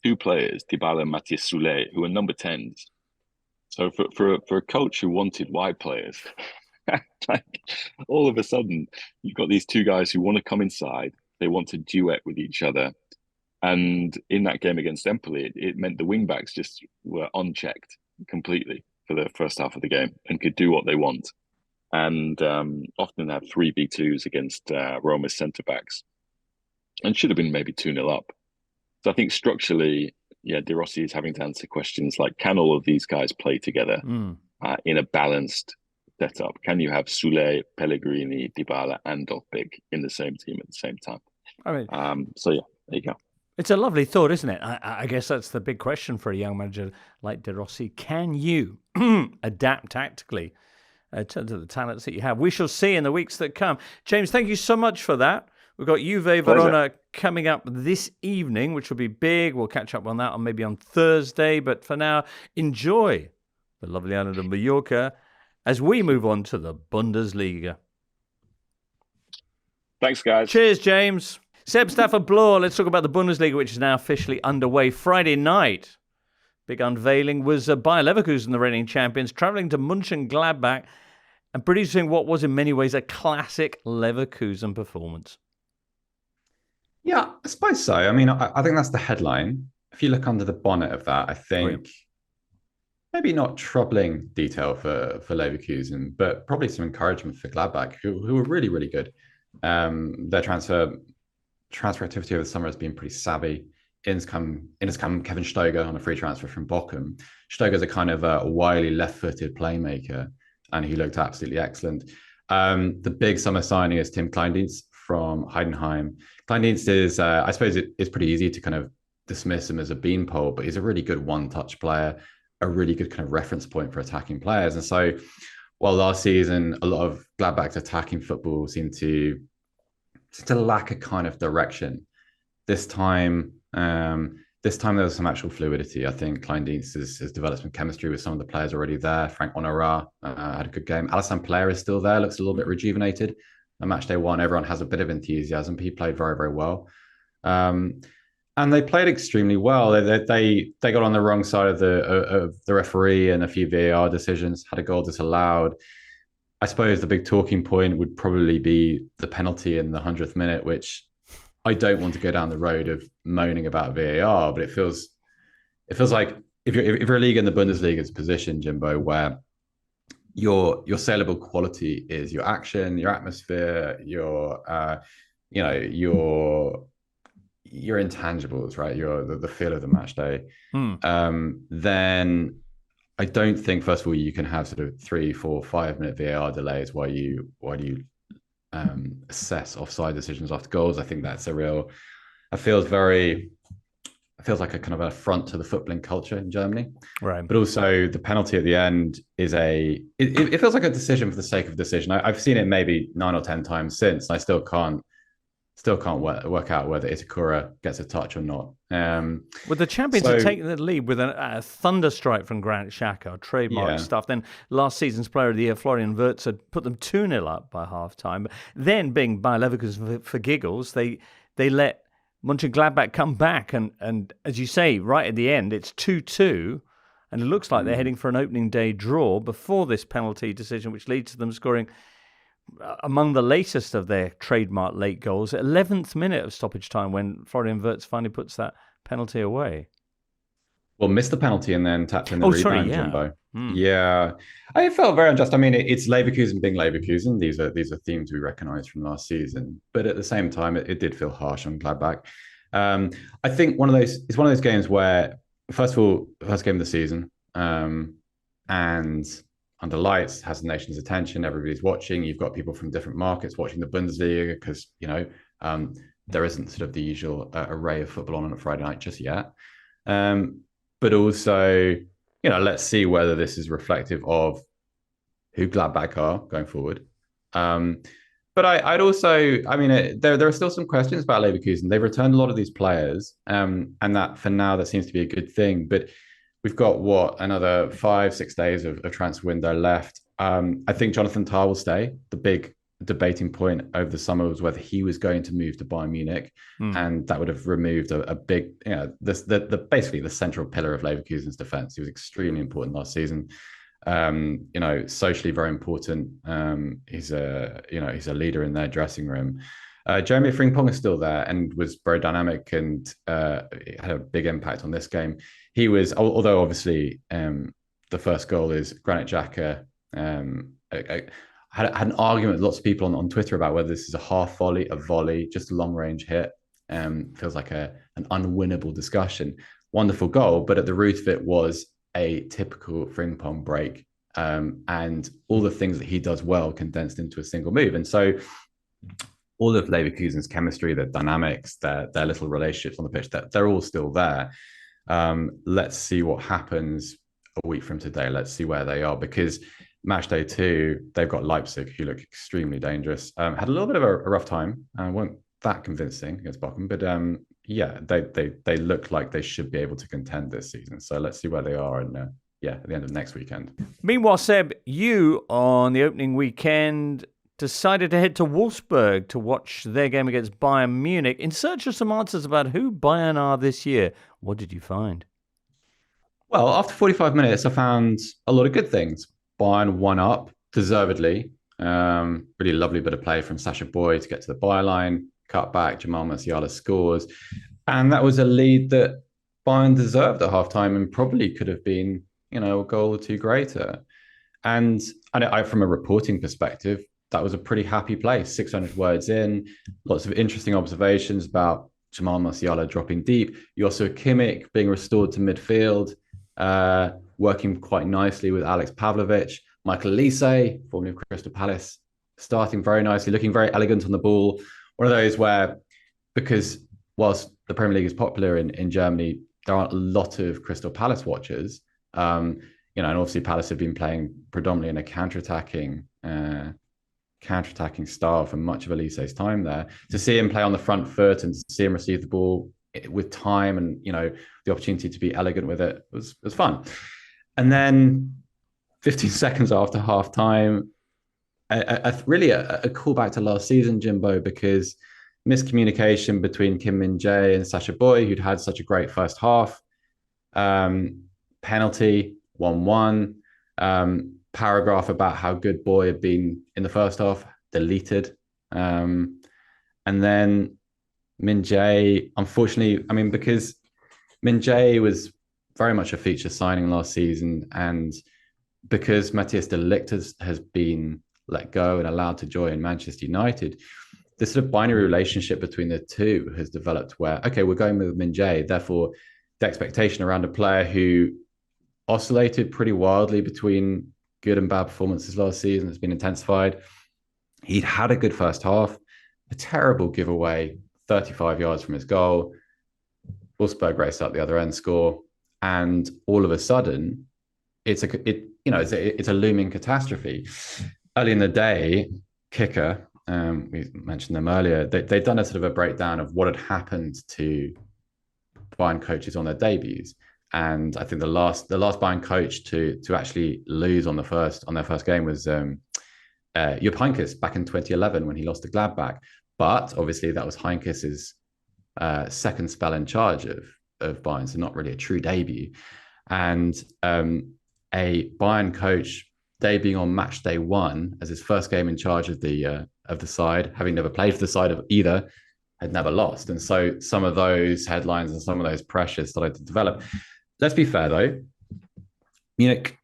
Speaker 3: two players, Dybala and Matthias Soulé, who are number 10s. So for a coach who wanted wide players, like all of a sudden you've got these two guys who want to come inside. They want to duet with each other. And in that game against Empoli, it meant the wing-backs just were unchecked completely for the first half of the game and could do what they want. And often had 3v2s against Roma's centre-backs and should have been maybe 2-0 up. So I think structurally, De Rossi is having to answer questions like, can all of these guys play together in a balanced setup? Can you have Soulé, Pellegrini, Dybala and Dovbyk in the same team at the same time?
Speaker 1: I mean,
Speaker 3: so yeah, there you go.
Speaker 1: It's a lovely thought, isn't it? I guess that's the big question for a young manager like De Rossi. Can you adapt tactically to the talents that you have? We shall see in the weeks that come. James, thank you so much for that. We've got Juve Verona coming up this evening, which will be big. We'll catch up on that maybe on Thursday. But for now, enjoy the lovely island of Mallorca as we move on to the Bundesliga.
Speaker 3: Thanks, guys.
Speaker 1: Cheers, James. Seb, Stafford-Bloor, let's talk about the Bundesliga, which is now officially underway. Friday night, big unveiling was Bayer Leverkusen, the reigning champions, travelling to Mönchengladbach and producing what was in many ways a classic Leverkusen performance.
Speaker 4: Yeah, I suppose so. I mean, I think that's the headline. If you look under the bonnet of that, I think maybe not troubling detail for Leverkusen, but probably some encouragement for Gladbach, who are really, really good. Their transfer activity over the summer has been pretty savvy. In has come Kevin Stoger on a free transfer from Bochum. Stoger's a kind of a wily left-footed playmaker, and he looked absolutely excellent. The big summer signing is Tim Kleindienst from Heidenheim. Kleindienst is, I suppose it's pretty easy to kind of dismiss him as a beanpole, but he's a really good one-touch player, a really good kind of reference point for attacking players. And so while last season, a lot of Gladbach's attacking football seemed to lack a kind of direction, this time there was some actual fluidity. I think Kleindienst has developed some chemistry with some of the players already there. Frank Honorat had a good game. Alassane Player is still there, looks a little bit rejuvenated. On match day one, everyone has a bit of enthusiasm. He played very, very well. And they played extremely well. They got on the wrong side of the referee and a few VAR decisions, had a goal disallowed. I suppose the big talking point would probably be the penalty in the 100th minute, which I don't want to go down the road of moaning about VAR, but it feels like if you're a league in the Bundesliga's position, Jimbo, where your saleable quality is your action, your atmosphere, your intangibles, right? The feel of the match day. Then I don't think, first of all, you can have sort of 3, 4, 5 minute VAR delays while you assess offside decisions after goals. I think that's it feels like a kind of an affront to the footballing culture in Germany. Right. But also the penalty at the end is it feels like a decision for the sake of decision. I've seen it maybe 9 or 10 times since. I still can't work out whether Itakura gets a touch or not.
Speaker 1: With the champions are taking the lead with a thunder strike from Granit Xhaka, trademark stuff. Then last season's Player of the Year, Florian Wirtz, had put them 2-0 up by half-time. Then, being Bayer Leverkusen for giggles, they let Mönchengladbach come back. And as you say, right at the end, it's 2-2. And it looks like they're heading for an opening day draw before this penalty decision, which leads to them scoring among the latest of their trademark late goals, 11th minute of stoppage time when Florian Wirtz finally puts that penalty away.
Speaker 4: Well, missed the penalty and then tapped in the rebound,
Speaker 1: yeah.
Speaker 4: Jimbo. Yeah. I felt very unjust. I mean, it's Leverkusen being Leverkusen. These are themes we recognise from last season. But at the same time, it did feel harsh on Gladbach. I think it's one of those games where, first of all, first game of the season, and under lights, has the nation's attention. Everybody's watching. You've got people from different markets watching the Bundesliga because, there isn't sort of the usual array of football on a Friday night just yet. But also, let's see whether this is reflective of who Gladbach are going forward. But I'd also, there are still some questions about Leverkusen. They've returned a lot of these players, and that for now, that seems to be a good thing. But we've got another 5-6 days of transfer window left. I think Jonathan Tah will stay, the big debating point over the summer was whether he was going to move to Bayern Munich, and that would have removed a big, basically the central pillar of Leverkusen's defense. He was extremely important last season. Socially very important. He's a leader in their dressing room. Jeremy Frimpong is still there and was very dynamic and had a big impact on this game. He was, although obviously the first goal is Granit Xhaka. I had an argument with lots of people on Twitter about whether this is a half volley, a volley, just a long range hit. Feels like an unwinnable discussion. Wonderful goal, but at the root of it was a typical Frimpong break, and all the things that he does well condensed into a single move. And so all of Leverkusen's chemistry, their dynamics, their little relationships on the pitch, they're all still there. Let's see what happens a week from today. Let's see where they are, because match day 2, they've got Leipzig, who look extremely dangerous. Had a little bit of a rough time. Weren't that convincing against Bochum, but they look like they should be able to contend this season. So let's see where they are, and at the end of next weekend.
Speaker 1: Meanwhile, Seb, you on the opening weekend decided to head to Wolfsburg to watch their game against Bayern Munich in search of some answers about who Bayern are this year. What did you find?
Speaker 4: Well, after 45 minutes, I found a lot of good things. Bayern won up deservedly. Really lovely bit of play from Sacha Boey to get to the byline, cut back, Jamal Musiala scores. And that was a lead that Bayern deserved at halftime and probably could have been, a goal or two greater. And I, from a reporting perspective, that was a pretty happy place. 600 words in, lots of interesting observations about Jamal Musiala dropping deep. Joshua Kimmich being restored to midfield, working quite nicely with Alex Pavlovic. Michael Olise, formerly of Crystal Palace, starting very nicely, looking very elegant on the ball. One of those where, because whilst the Premier League is popular in Germany, there aren't a lot of Crystal Palace watchers. And obviously Palace have been playing predominantly in a counter-attacking style for much of Olise's time there. To see him play on the front foot and to see him receive the ball with time and the opportunity to be elegant with it was fun. And then 15 seconds after half time, really a callback to last season, Jimbo, because miscommunication between Kim Min-jae and Sacha Boey, who'd had such a great first half. Penalty, 1-1. Paragraph about how good Boey had been in the first half, deleted. And then Min-jae, unfortunately, because Min-jae was very much a feature signing last season, and because Matthias de Ligt has been let go and allowed to join Manchester United, this sort of binary relationship between the two has developed where, okay, we're going with Min-jae, therefore the expectation around a player who oscillated pretty wildly between good and bad performances last season has been intensified. He'd had a good first half, a terrible giveaway, 35 yards from his goal. Wolfsburg raced up the other end, score, and all of a sudden, it's a looming catastrophe. Early in the day, Kicker, we mentioned them earlier, they'd done a sort of a breakdown of what had happened to Bayern coaches on their debuts. And I think the last Bayern coach to actually lose on their first game was Jupp Heynckes back in 2011 when he lost to Gladbach. But obviously that was Heinkes's second spell in charge of Bayern, so not really a true debut. And a Bayern coach debuting on match day 1 as his first game in charge of the side, having never played for the side of either, had never lost. And so some of those headlines and some of those pressures started to develop. Let's be fair, though. Munich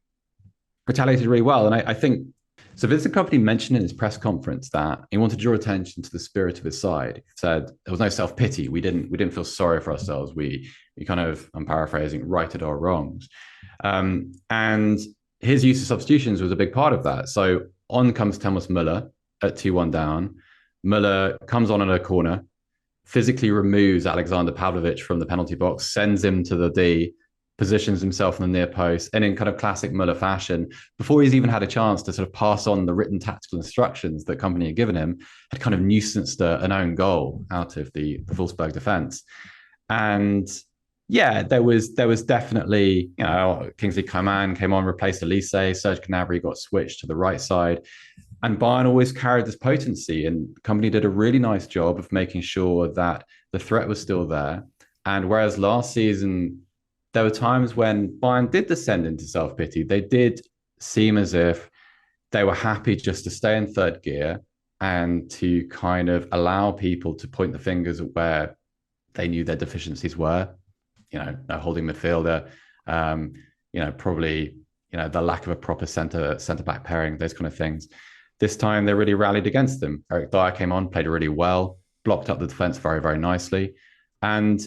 Speaker 4: retaliated really well. And I think, so Vincent Kompany mentioned in his press conference that he wanted to draw attention to the spirit of his side. He said there was no self-pity. We didn't feel sorry for ourselves. We kind of, I'm paraphrasing, righted our wrongs. And his use of substitutions was a big part of that. So on comes Thomas Müller at 2-1 down. Müller comes on a corner, physically removes Alexander Pavlovic from the penalty box, sends him to the D, positions himself in the near post, and in kind of classic Müller fashion, before he's even had a chance to sort of pass on the written tactical instructions that Kompany had given him, had kind of nuisanced an own goal out of the Wolfsburg defence. And yeah, there was definitely, Kingsley Coman came on, replaced Olise, Serge Gnabry got switched to the right side. And Bayern always carried this potency, and Kompany did a really nice job of making sure that the threat was still there. And whereas last season, there were times when Bayern did descend into self-pity, they did seem as if they were happy just to stay in third gear and to kind of allow people to point the fingers at where they knew their deficiencies were. No holding midfielder, probably, the lack of a proper centre back pairing, those kind of things. This time they really rallied against them. Eric Dyer came on, played really well, blocked up the defence very, very nicely. And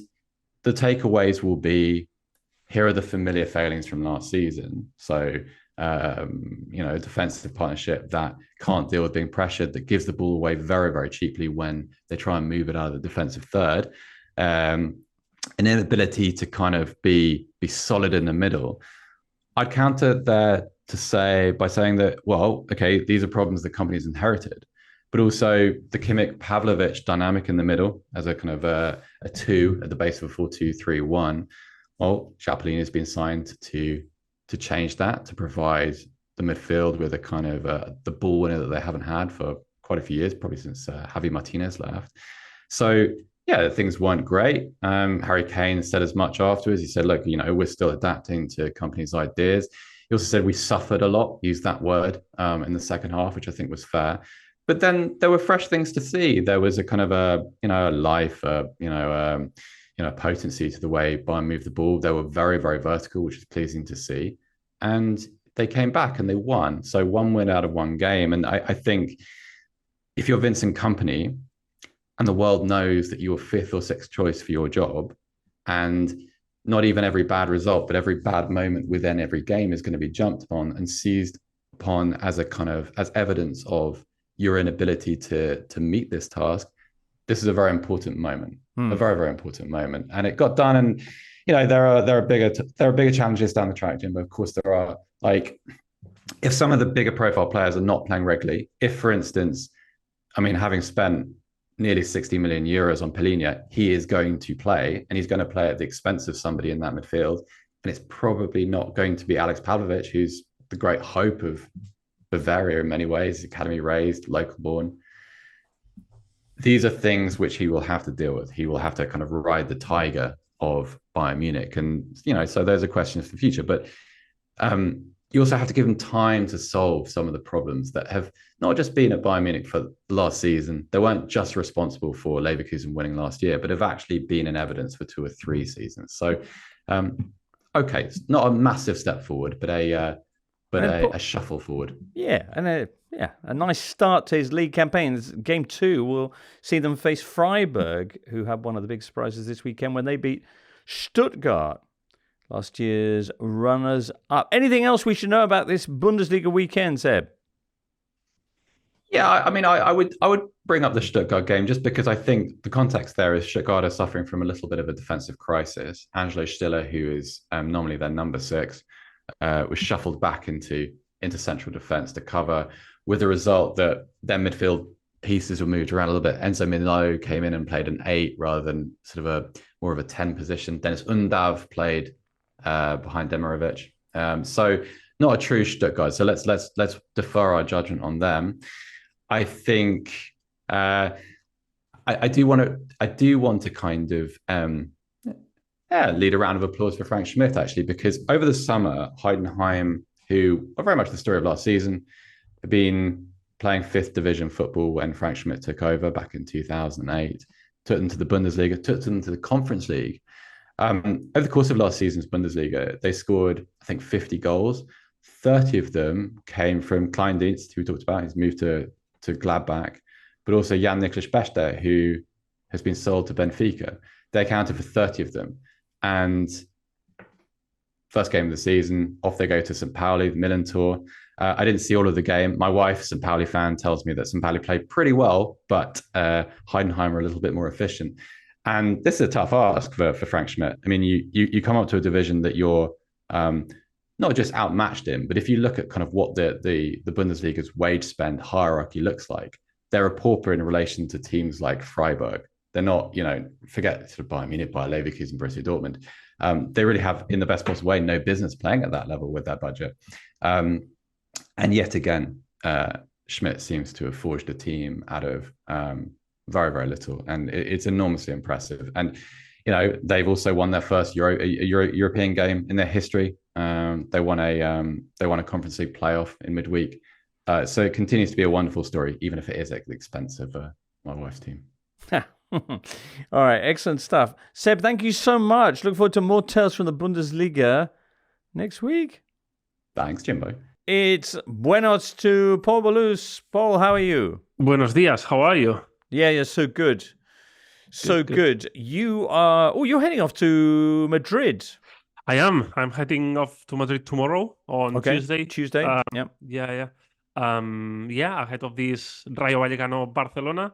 Speaker 4: the takeaways will be, here are the familiar failings from last season. So, defensive partnership that can't deal with being pressured, that gives the ball away very, very cheaply when they try and move it out of the defensive third. An inability to kind of be solid in the middle. I'd counter there by saying that, well, okay, these are problems the Kompany's inherited, but also the Kimmich-Pavlovic dynamic in the middle as a kind of a two at the base of a 4-2-3-1. Well, Chapolin has been signed to change that, to provide the midfield with a kind of the ball winner that they haven't had for quite a few years, probably since Javi Martinez left. So, yeah, things weren't great. Harry Kane said as much afterwards. He said, look, we're still adapting to Kompany's ideas. He also said we suffered a lot, used that word in the second half, which I think was fair. But then there were fresh things to see. There was a kind of a life, potency to the way Bayern moved the ball. They were very, very vertical, which is pleasing to see. And they came back and they won. So 1 win out of 1 game. And I think if you're Vincent Kompany and the world knows that you're 5th or 6th choice for your job, and not even every bad result, but every bad moment within every game is going to be jumped upon and seized upon as evidence of your inability to meet this task, this is a very important moment, a very, very important moment. And it got done. And, there are bigger challenges down the track, Jimbo. Of course, there are, like, if some of the bigger profile players are not playing regularly, if, for instance, having spent nearly 60 million euros on Polina, he is going to play, and he's going to play at the expense of somebody in that midfield. And it's probably not going to be Alex Pavlovic, who's the great hope of Bavaria in many ways, academy raised, local born. These are things which he will have to deal with. He will have to kind of ride the tiger of Bayern Munich. And, so those are questions for the future. But you also have to give them time to solve some of the problems that have not just been at Bayern Munich for last season. They weren't just responsible for Leverkusen winning last year, but have actually been in evidence for 2 or 3 seasons. So, okay, it's not a massive step forward, but a shuffle forward.
Speaker 1: Yeah, and a nice start to his league campaign. Game 2 will see them face Freiburg, who had one of the big surprises this weekend when they beat Stuttgart, last year's runners-up. Anything else we should know about this Bundesliga weekend, Seb?
Speaker 4: Yeah, I would bring up the Stuttgart game just because I think the context there is Stuttgart are suffering from a little bit of a defensive crisis. Angelo Stiller, who is normally their number 6, was shuffled back into central defence to cover, with the result that their midfield pieces were moved around a little bit. Enzo Milo came in and played an 8 rather than sort of more of a 10 position. Dennis Undav played behind Demirovic. So not a true Stuttgart. So let's defer our judgment on them. I think I do want to kind of lead a round of applause for Frank Schmidt, actually, because over the summer, Heidenheim, who are very much the story of last season, have been playing 5th division football when Frank Schmidt took over back in 2008, took them to the Bundesliga, took them to the Conference League. Over the course of last season's Bundesliga, they scored, I think, 50 goals. 30 of them came from Kleindienst, who we talked about. He's moved to Gladbach, but also Jan Niklas Bester, who has been sold to Benfica. They accounted for 30 of them. And first game of the season, off they go to St. Pauli, the Milan tour. I didn't see all of the game. My wife, St. Pauli fan, tells me that St. Pauli played pretty well, but Heidenheim are a little bit more efficient. And this is a tough ask for Frank Schmidt. I mean, you come up to a division that you're not just outmatched in, but if you look at kind of what the Bundesliga's wage spend hierarchy looks like, they're a pauper in relation to teams like Freiburg. They're not, forget sort of Bayern Munich, Bayer Leverkusen, Borussia Dortmund. They really have, in the best possible way, no business playing at that level with their budget. And yet again, Schmidt seems to have forged a team out of very, very little, and it's enormously impressive. And they've also won their first European game in their history. They won a Conference League playoff in midweek. So it continues to be a wonderful story, even if it is at the expense of my wife's team.
Speaker 1: All right, excellent stuff. Seb, thank you so much. Look forward to more tales from the Bundesliga next week.
Speaker 4: Thanks, Jimbo.
Speaker 1: It's buenos to Paul Ballus. Paul, how are you?
Speaker 5: Buenos dias. How are you?
Speaker 1: Yeah, you're so good. So good. You are... Oh, you're heading off to Madrid.
Speaker 5: I am. I'm heading off to Madrid tomorrow on Tuesday.
Speaker 1: Tuesday, yeah.
Speaker 5: Yeah. Ahead of this Rayo Vallecano-Barcelona,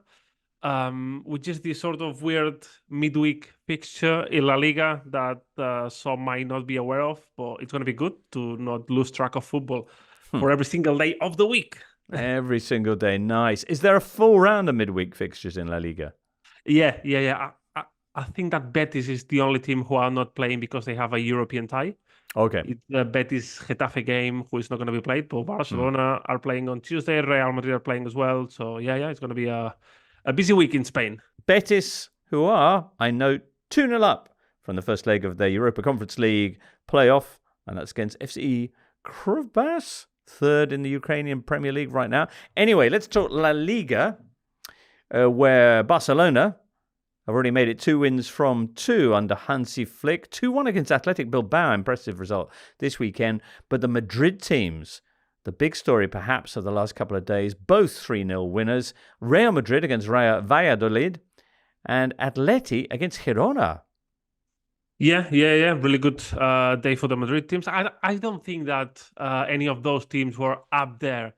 Speaker 5: which is this sort of weird midweek fixture in La Liga that some might not be aware of, but it's going to be good to not lose track of football for every single day of the week.
Speaker 1: Every single day. Nice. Is there a full round of midweek fixtures in La Liga?
Speaker 5: Yeah. I think that Betis is the only team who are not playing because they have a European tie.
Speaker 1: Okay.
Speaker 5: It's the Betis Getafe game, who is not going to be played, but Barcelona are playing on Tuesday. Real Madrid are playing as well. So, it's going to be a busy week in Spain.
Speaker 1: Betis, who are, I note, 2-0 up from the first leg of their Europa Conference League playoff, and that's against FC Krvbas, third in the Ukrainian Premier League right now. Anyway, let's talk La Liga, where Barcelona have already made it 2 wins from 2 under Hansi Flick. 2-1 against Athletic Bilbao, impressive result this weekend. But the Madrid teams, the big story perhaps of the last couple of days, both 3-0 winners. Real Madrid against Real Valladolid and Atleti against Girona.
Speaker 5: Yeah. Really good day for the Madrid teams. I don't think that any of those teams were up there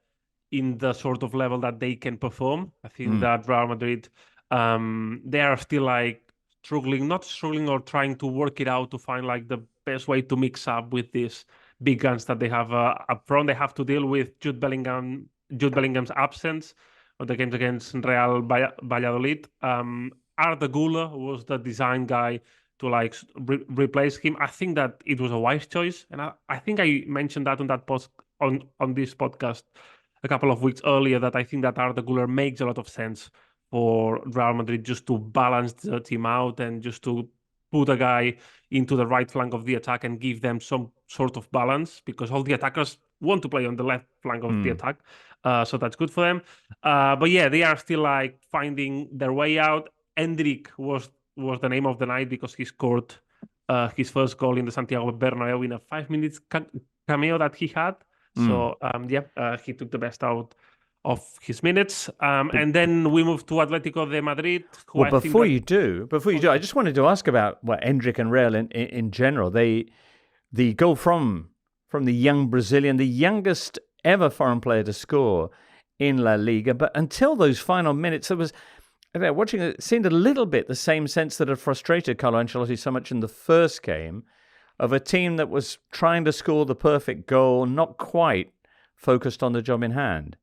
Speaker 5: in the sort of level that they can perform. I think that Real Madrid... they are still not struggling or trying to work it out to find the best way to mix up with these big guns that they have up front. They have to deal with Jude Bellingham's absence on the games against Real Valladolid. Arda Güler was the design guy to replace him. I think that it was a wise choice, and I think I mentioned that on this podcast a couple of weeks earlier, that I think that Arda Güler makes a lot of sense for Real Madrid, just to balance the team out and just to put a guy into the right flank of the attack and give them some sort of balance, because all the attackers want to play on the left flank of the attack. So that's good for them. But yeah, they are still finding their way out. Endrick was the name of the night because he scored his first goal in the Santiago Bernabéu in a 5 minutes cameo that he had. So he took the best out of his minutes. And then we move to Atletico de Madrid.
Speaker 1: Well, before you do, I just wanted to ask about Endrick and Real in general. The goal from the young Brazilian, the youngest ever foreign player to score in La Liga. But until those final minutes, watching it seemed a little bit the same sense that had frustrated Carlo Ancelotti so much in the first game, of a team that was trying to score the perfect goal, not quite focused on the job in hand.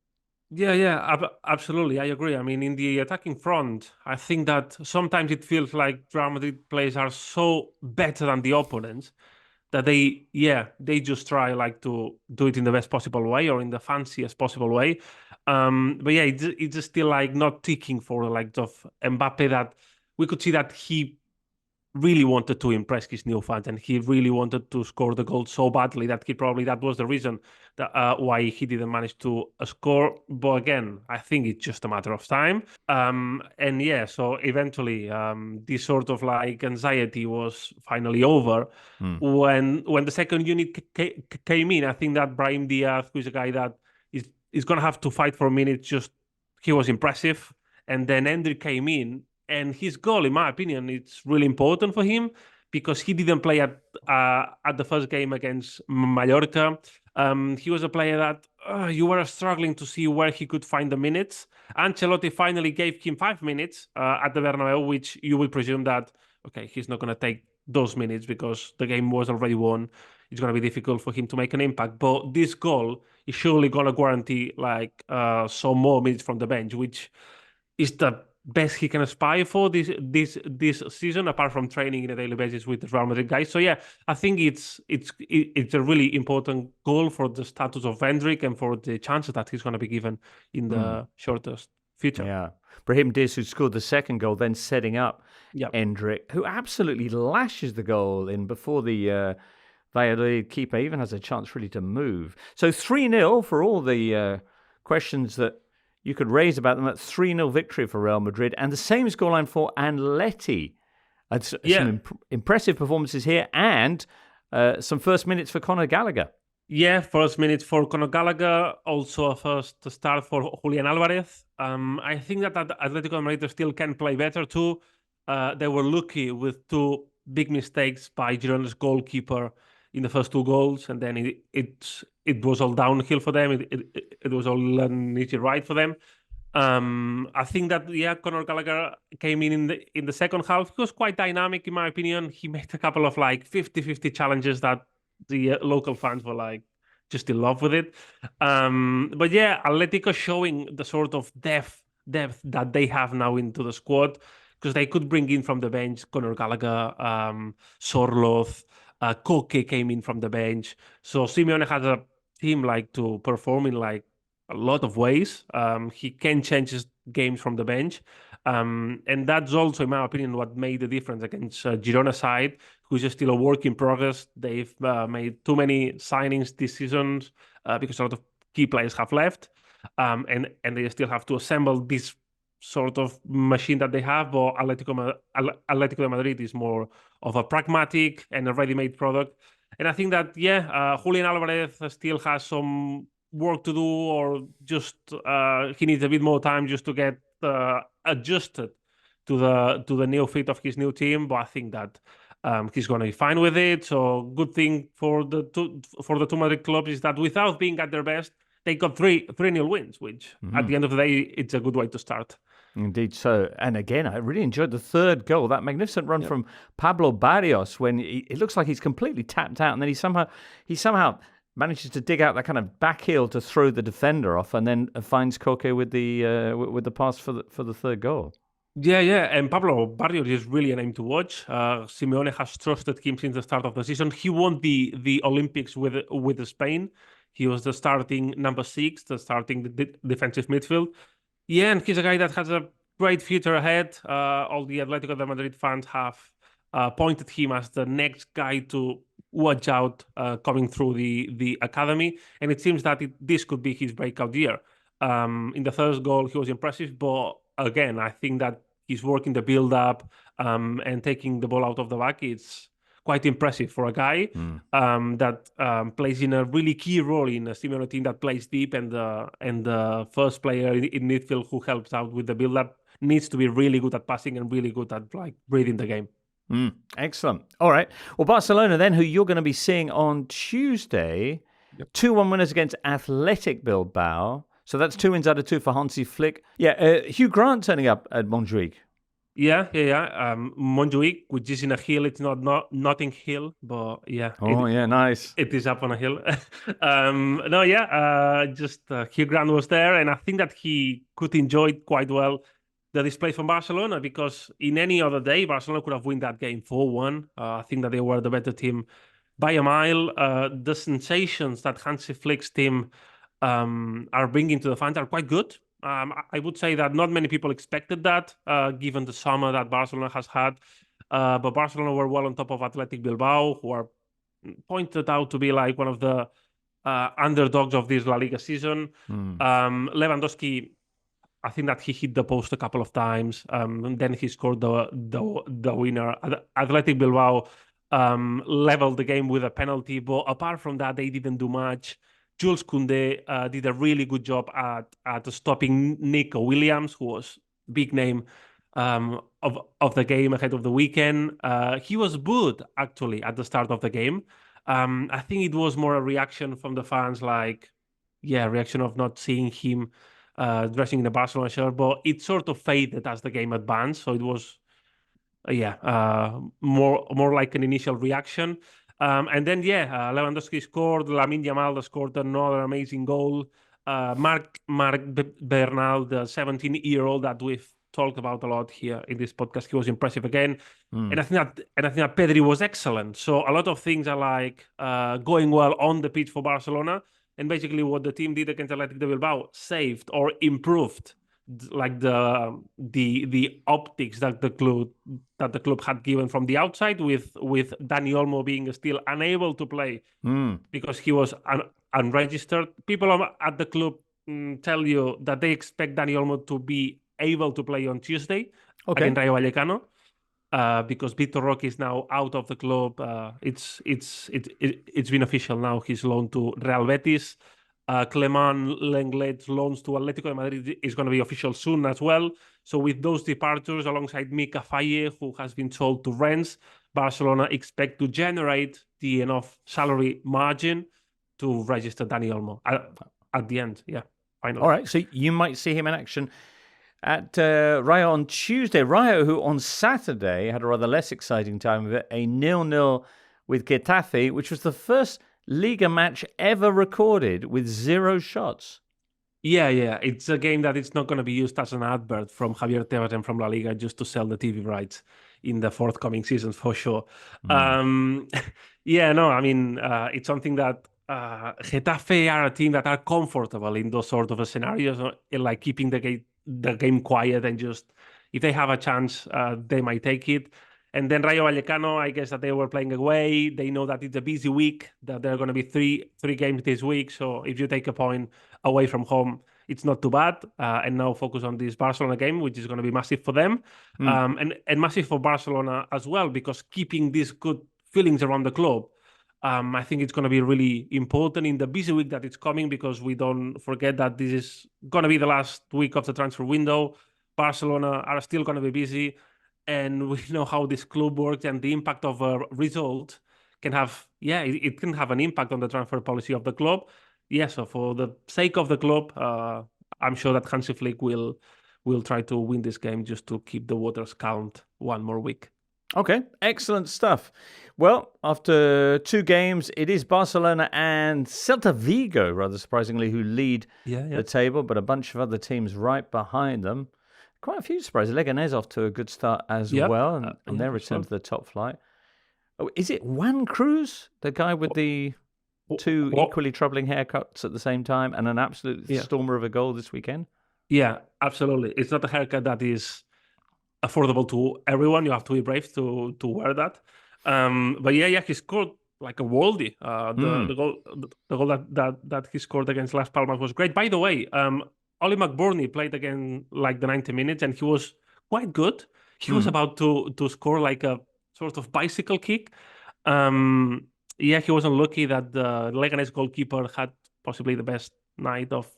Speaker 5: Yeah, absolutely. I agree. I mean, in the attacking front, I think that sometimes it feels like Real Madrid players are so better than the opponents that they just try to do it in the best possible way or in the fanciest possible way. But yeah, it's just still not ticking for of Mbappe, that we could see that he really wanted to impress his new fans, and he really wanted to score the goal so badly that that was the reason that why he didn't manage to score. But again, I think it's just a matter of time. So eventually this sort of anxiety was finally over when the second unit came in. I think that Brahim Diaz, who is a guy that is going to have to fight for a minute, he was impressive. And then Endrick came in, and his goal, in my opinion, it's really important for him because he didn't play at the first game against Mallorca. He was a player that you were struggling to see where he could find the minutes. Ancelotti finally gave him 5 minutes at the Bernabéu, which you will presume that, he's not going to take those minutes because the game was already won. It's going to be difficult for him to make an impact. But this goal is surely going to guarantee some more minutes from the bench, which is the best he can aspire for this season, apart from training on a daily basis with the Real Madrid guys. So yeah, I think it's a really important goal for the status of Endrick and for the chances that he's going to be given in the shortest future.
Speaker 1: Yeah. Brahim Diaz, who scored the second goal, then setting up
Speaker 5: Yep.
Speaker 1: Endrick, who absolutely lashes the goal in before the Valladolid keeper even has a chance really to move. So 3-0 for all the questions that you could raise about them. At 3-0 victory for Real Madrid, and the same scoreline for Atleti. Some impressive performances here, and some first minutes for Conor Gallagher.
Speaker 5: Yeah, first minutes for Conor Gallagher, also a first start for Julien Laurens. I think that Atletico de Madrid still can play better too. They were lucky with two big mistakes by Girona's goalkeeper in the first two goals, and then it was all downhill for them. It was all an easy ride for them. I think that Conor Gallagher came in the second half. He was quite dynamic in my opinion. He made a couple of 50-50 challenges that the local fans were just in love with it. But yeah, Atletico showing the sort of depth that they have now into the squad, because they could bring in from the bench Conor Gallagher, Sorloth, Koke came in from the bench. So Simeone has a team to perform in a lot of ways. He can change his games from the bench. And that's also, in my opinion, what made the difference against Girona side, who's just still a work in progress. They've made too many signings this season because a lot of key players have left. And they still have to assemble this sort of machine that they have. But Atletico de Madrid is more of a pragmatic and a ready-made product. And I think that, Julien Alvarez still has some work to do, or just he needs a bit more time just to get adjusted to the new fit of his new team. But I think that he's going to be fine with it. So good thing for the two Madrid clubs is that without being at their best, they got 3-0 wins, which at the end of the day, it's a good way to start.
Speaker 1: Indeed so. And again, I really enjoyed the third goal, that magnificent run from Pablo Barrios, when it looks like he's completely tapped out, and then he somehow manages to dig out that kind of back heel to throw the defender off, and then finds Koke with the pass for the third goal.
Speaker 5: Yeah, and Pablo Barrios is really a name to watch. Simeone has trusted him since the start of the season. He won the Olympics with Spain. He was the starting number 6, the starting defensive midfield. Yeah, and he's a guy that has a great future ahead. All the Atletico de Madrid fans have pointed him as the next guy to watch out coming through the academy. And it seems that this could be his breakout year. In the first goal, he was impressive. But again, I think that he's working the build-up and taking the ball out of the back. It's quite impressive for a guy that plays in a really key role in a Simeone team that plays deep, and the first player in midfield who helps out with the build-up needs to be really good at passing and really good at reading the game.
Speaker 1: Excellent. All right. Well, Barcelona then, who you're going to be seeing on Tuesday, 2-1 winners against Athletic Bilbao. So that's 2 wins out of 2 for Hansi Flick. Yeah, Hugh Grant turning up at Montjuic.
Speaker 5: Yeah. Montjuic, which is in a hill. It's not Notting Hill, but yeah.
Speaker 1: Nice.
Speaker 5: It is up on a hill. Hugh Grant was there, and I think that he could enjoy quite well the display from Barcelona, because in any other day, Barcelona could have won that game 4-1. I think that they were the better team by a mile. The sensations that Hansi Flick's team are bringing to the fans are quite good. I would say that not many people expected that, given the summer that Barcelona has had. But Barcelona were well on top of Athletic Bilbao, who are pointed out to be one of the underdogs of this La Liga season. Lewandowski, I think that he hit the post a couple of times, and then he scored the winner. Athletic Bilbao leveled the game with a penalty, but apart from that, they didn't do much. Jules Koundé did a really good job at stopping Nico Williams, who was big name of the game ahead of the weekend. He was booed, actually, at the start of the game. I think it was more a reaction from the fans, reaction of not seeing him dressing in a Barcelona shirt, but it sort of faded as the game advanced. So it was, more like an initial reaction. And then, Lewandowski scored. Lamine Yamal scored another amazing goal. Marc Bernal, the 17-year-old that we've talked about a lot here in this podcast. He was impressive again. And I think that Pedri was excellent. So a lot of things are like going well on the pitch for Barcelona. And basically what the team did against Athletic de Bilbao saved or improved like the optics that the club had given from the outside, with Dani Olmo being still unable to play because he was unregistered. People at the club tell you that they expect Dani Olmo to be able to play on Tuesday against Rayo Vallecano. Because Vitor Roque is now out of the club. It's been official now. He's loaned to Real Betis. Clement Lenglet's loans to Atletico de Madrid is going to be official soon as well. So with those departures, alongside Mika Faye, who has been sold to Rennes, Barcelona expect to generate the enough salary margin to register Dani Olmo at the end. Yeah, finally.
Speaker 1: All right, so you might see him in action at Rayo on Tuesday. Rayo, who on Saturday had a rather less exciting time of it, a 0-0 with Getafe, which was the first Liga match ever recorded with 0 shots.
Speaker 5: Yeah. It's a game that it's not going to be used as an advert from Javier Tebas and from La Liga just to sell the TV rights in the forthcoming seasons for sure. It's something that Getafe are a team that are comfortable in those sort of scenarios, like keeping the game quiet, and just if they have a chance, they might take it. And then Rayo Vallecano, I guess that they were playing away. They know that it's a busy week, that there are going to be three games this week. So if you take a point away from home, it's not too bad. And now focus on this Barcelona game, which is going to be massive for them. And massive for Barcelona as well, because keeping these good feelings around the club, I think it's going to be really important in the busy week that it's coming, because we don't forget that this is going to be the last week of the transfer window. Barcelona are still going to be busy. And we know how this club works, and the impact of a result can have, it can have an impact on the transfer policy of the club. Yeah, so for the sake of the club, I'm sure that Hansi Flick will try to win this game just to keep the waters calm one more week.
Speaker 1: Okay, excellent stuff. Well, after 2 games, it is Barcelona and Celta Vigo, rather surprisingly, who lead the table, but a bunch of other teams right behind them. Quite a few surprises. Leganés off to a good start as well, and their return to the top flight. Oh, is it Juan Cruz, the guy with the 2 equally troubling haircuts at the same time, and an absolute stormer of a goal this weekend? Yeah,
Speaker 5: absolutely. It's not a haircut that is affordable to everyone. You have to be brave to wear that. But he scored like a worldie. The goal that he scored against Las Palmas was great. By the way, Oli McBurney played again like the 90 minutes, and he was quite good. He was about to score like a sort of bicycle kick. He was unlucky that the Leganés goalkeeper had possibly the best night of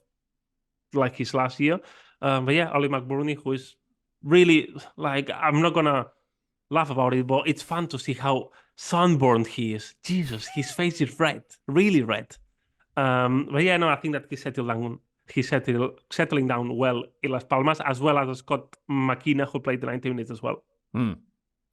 Speaker 5: like his last year. Oli McBurney, who is really, like, I'm not going to laugh about it, but it's fun to see how sunburned he is. Jesus, his face is red, really red. I think that he's settling down well in Las Palmas, as well as Scott McKenna, who played the 90 minutes as well.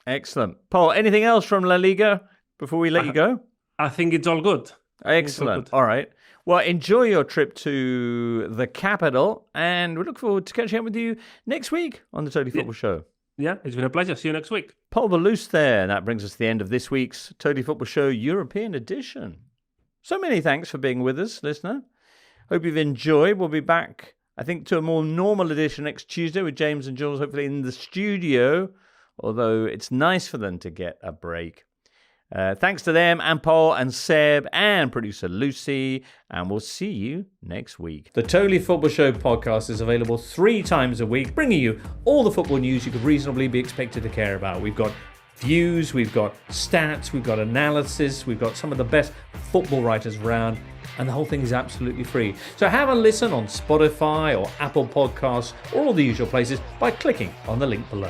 Speaker 1: Excellent. Paul, anything else from La Liga before we let you go?
Speaker 5: I think it's all good.
Speaker 1: Excellent. All right. Well, enjoy your trip to the capital, and we look forward to catching up with you next week on the Totally Football Show.
Speaker 5: Yeah, it's been a pleasure. See you next week.
Speaker 1: Paul Ballus there. That brings us to the end of this week's Totally Football Show European edition. So many thanks for being with us, listener. Hope you've enjoyed. We'll be back, I think, to a more normal edition next Tuesday with James and Jules, hopefully in the studio, although it's nice for them to get a break. Thanks to them and Paul and Seb and producer Lucy, and we'll see you next week. The Totally Football Show podcast is available 3 times a week, bringing you all the football news you could reasonably be expected to care about. We've got views, we've got stats, we've got analysis, we've got some of the best football writers around, and the whole thing is absolutely free. So have a listen on Spotify or Apple Podcasts or all the usual places by clicking on the link below.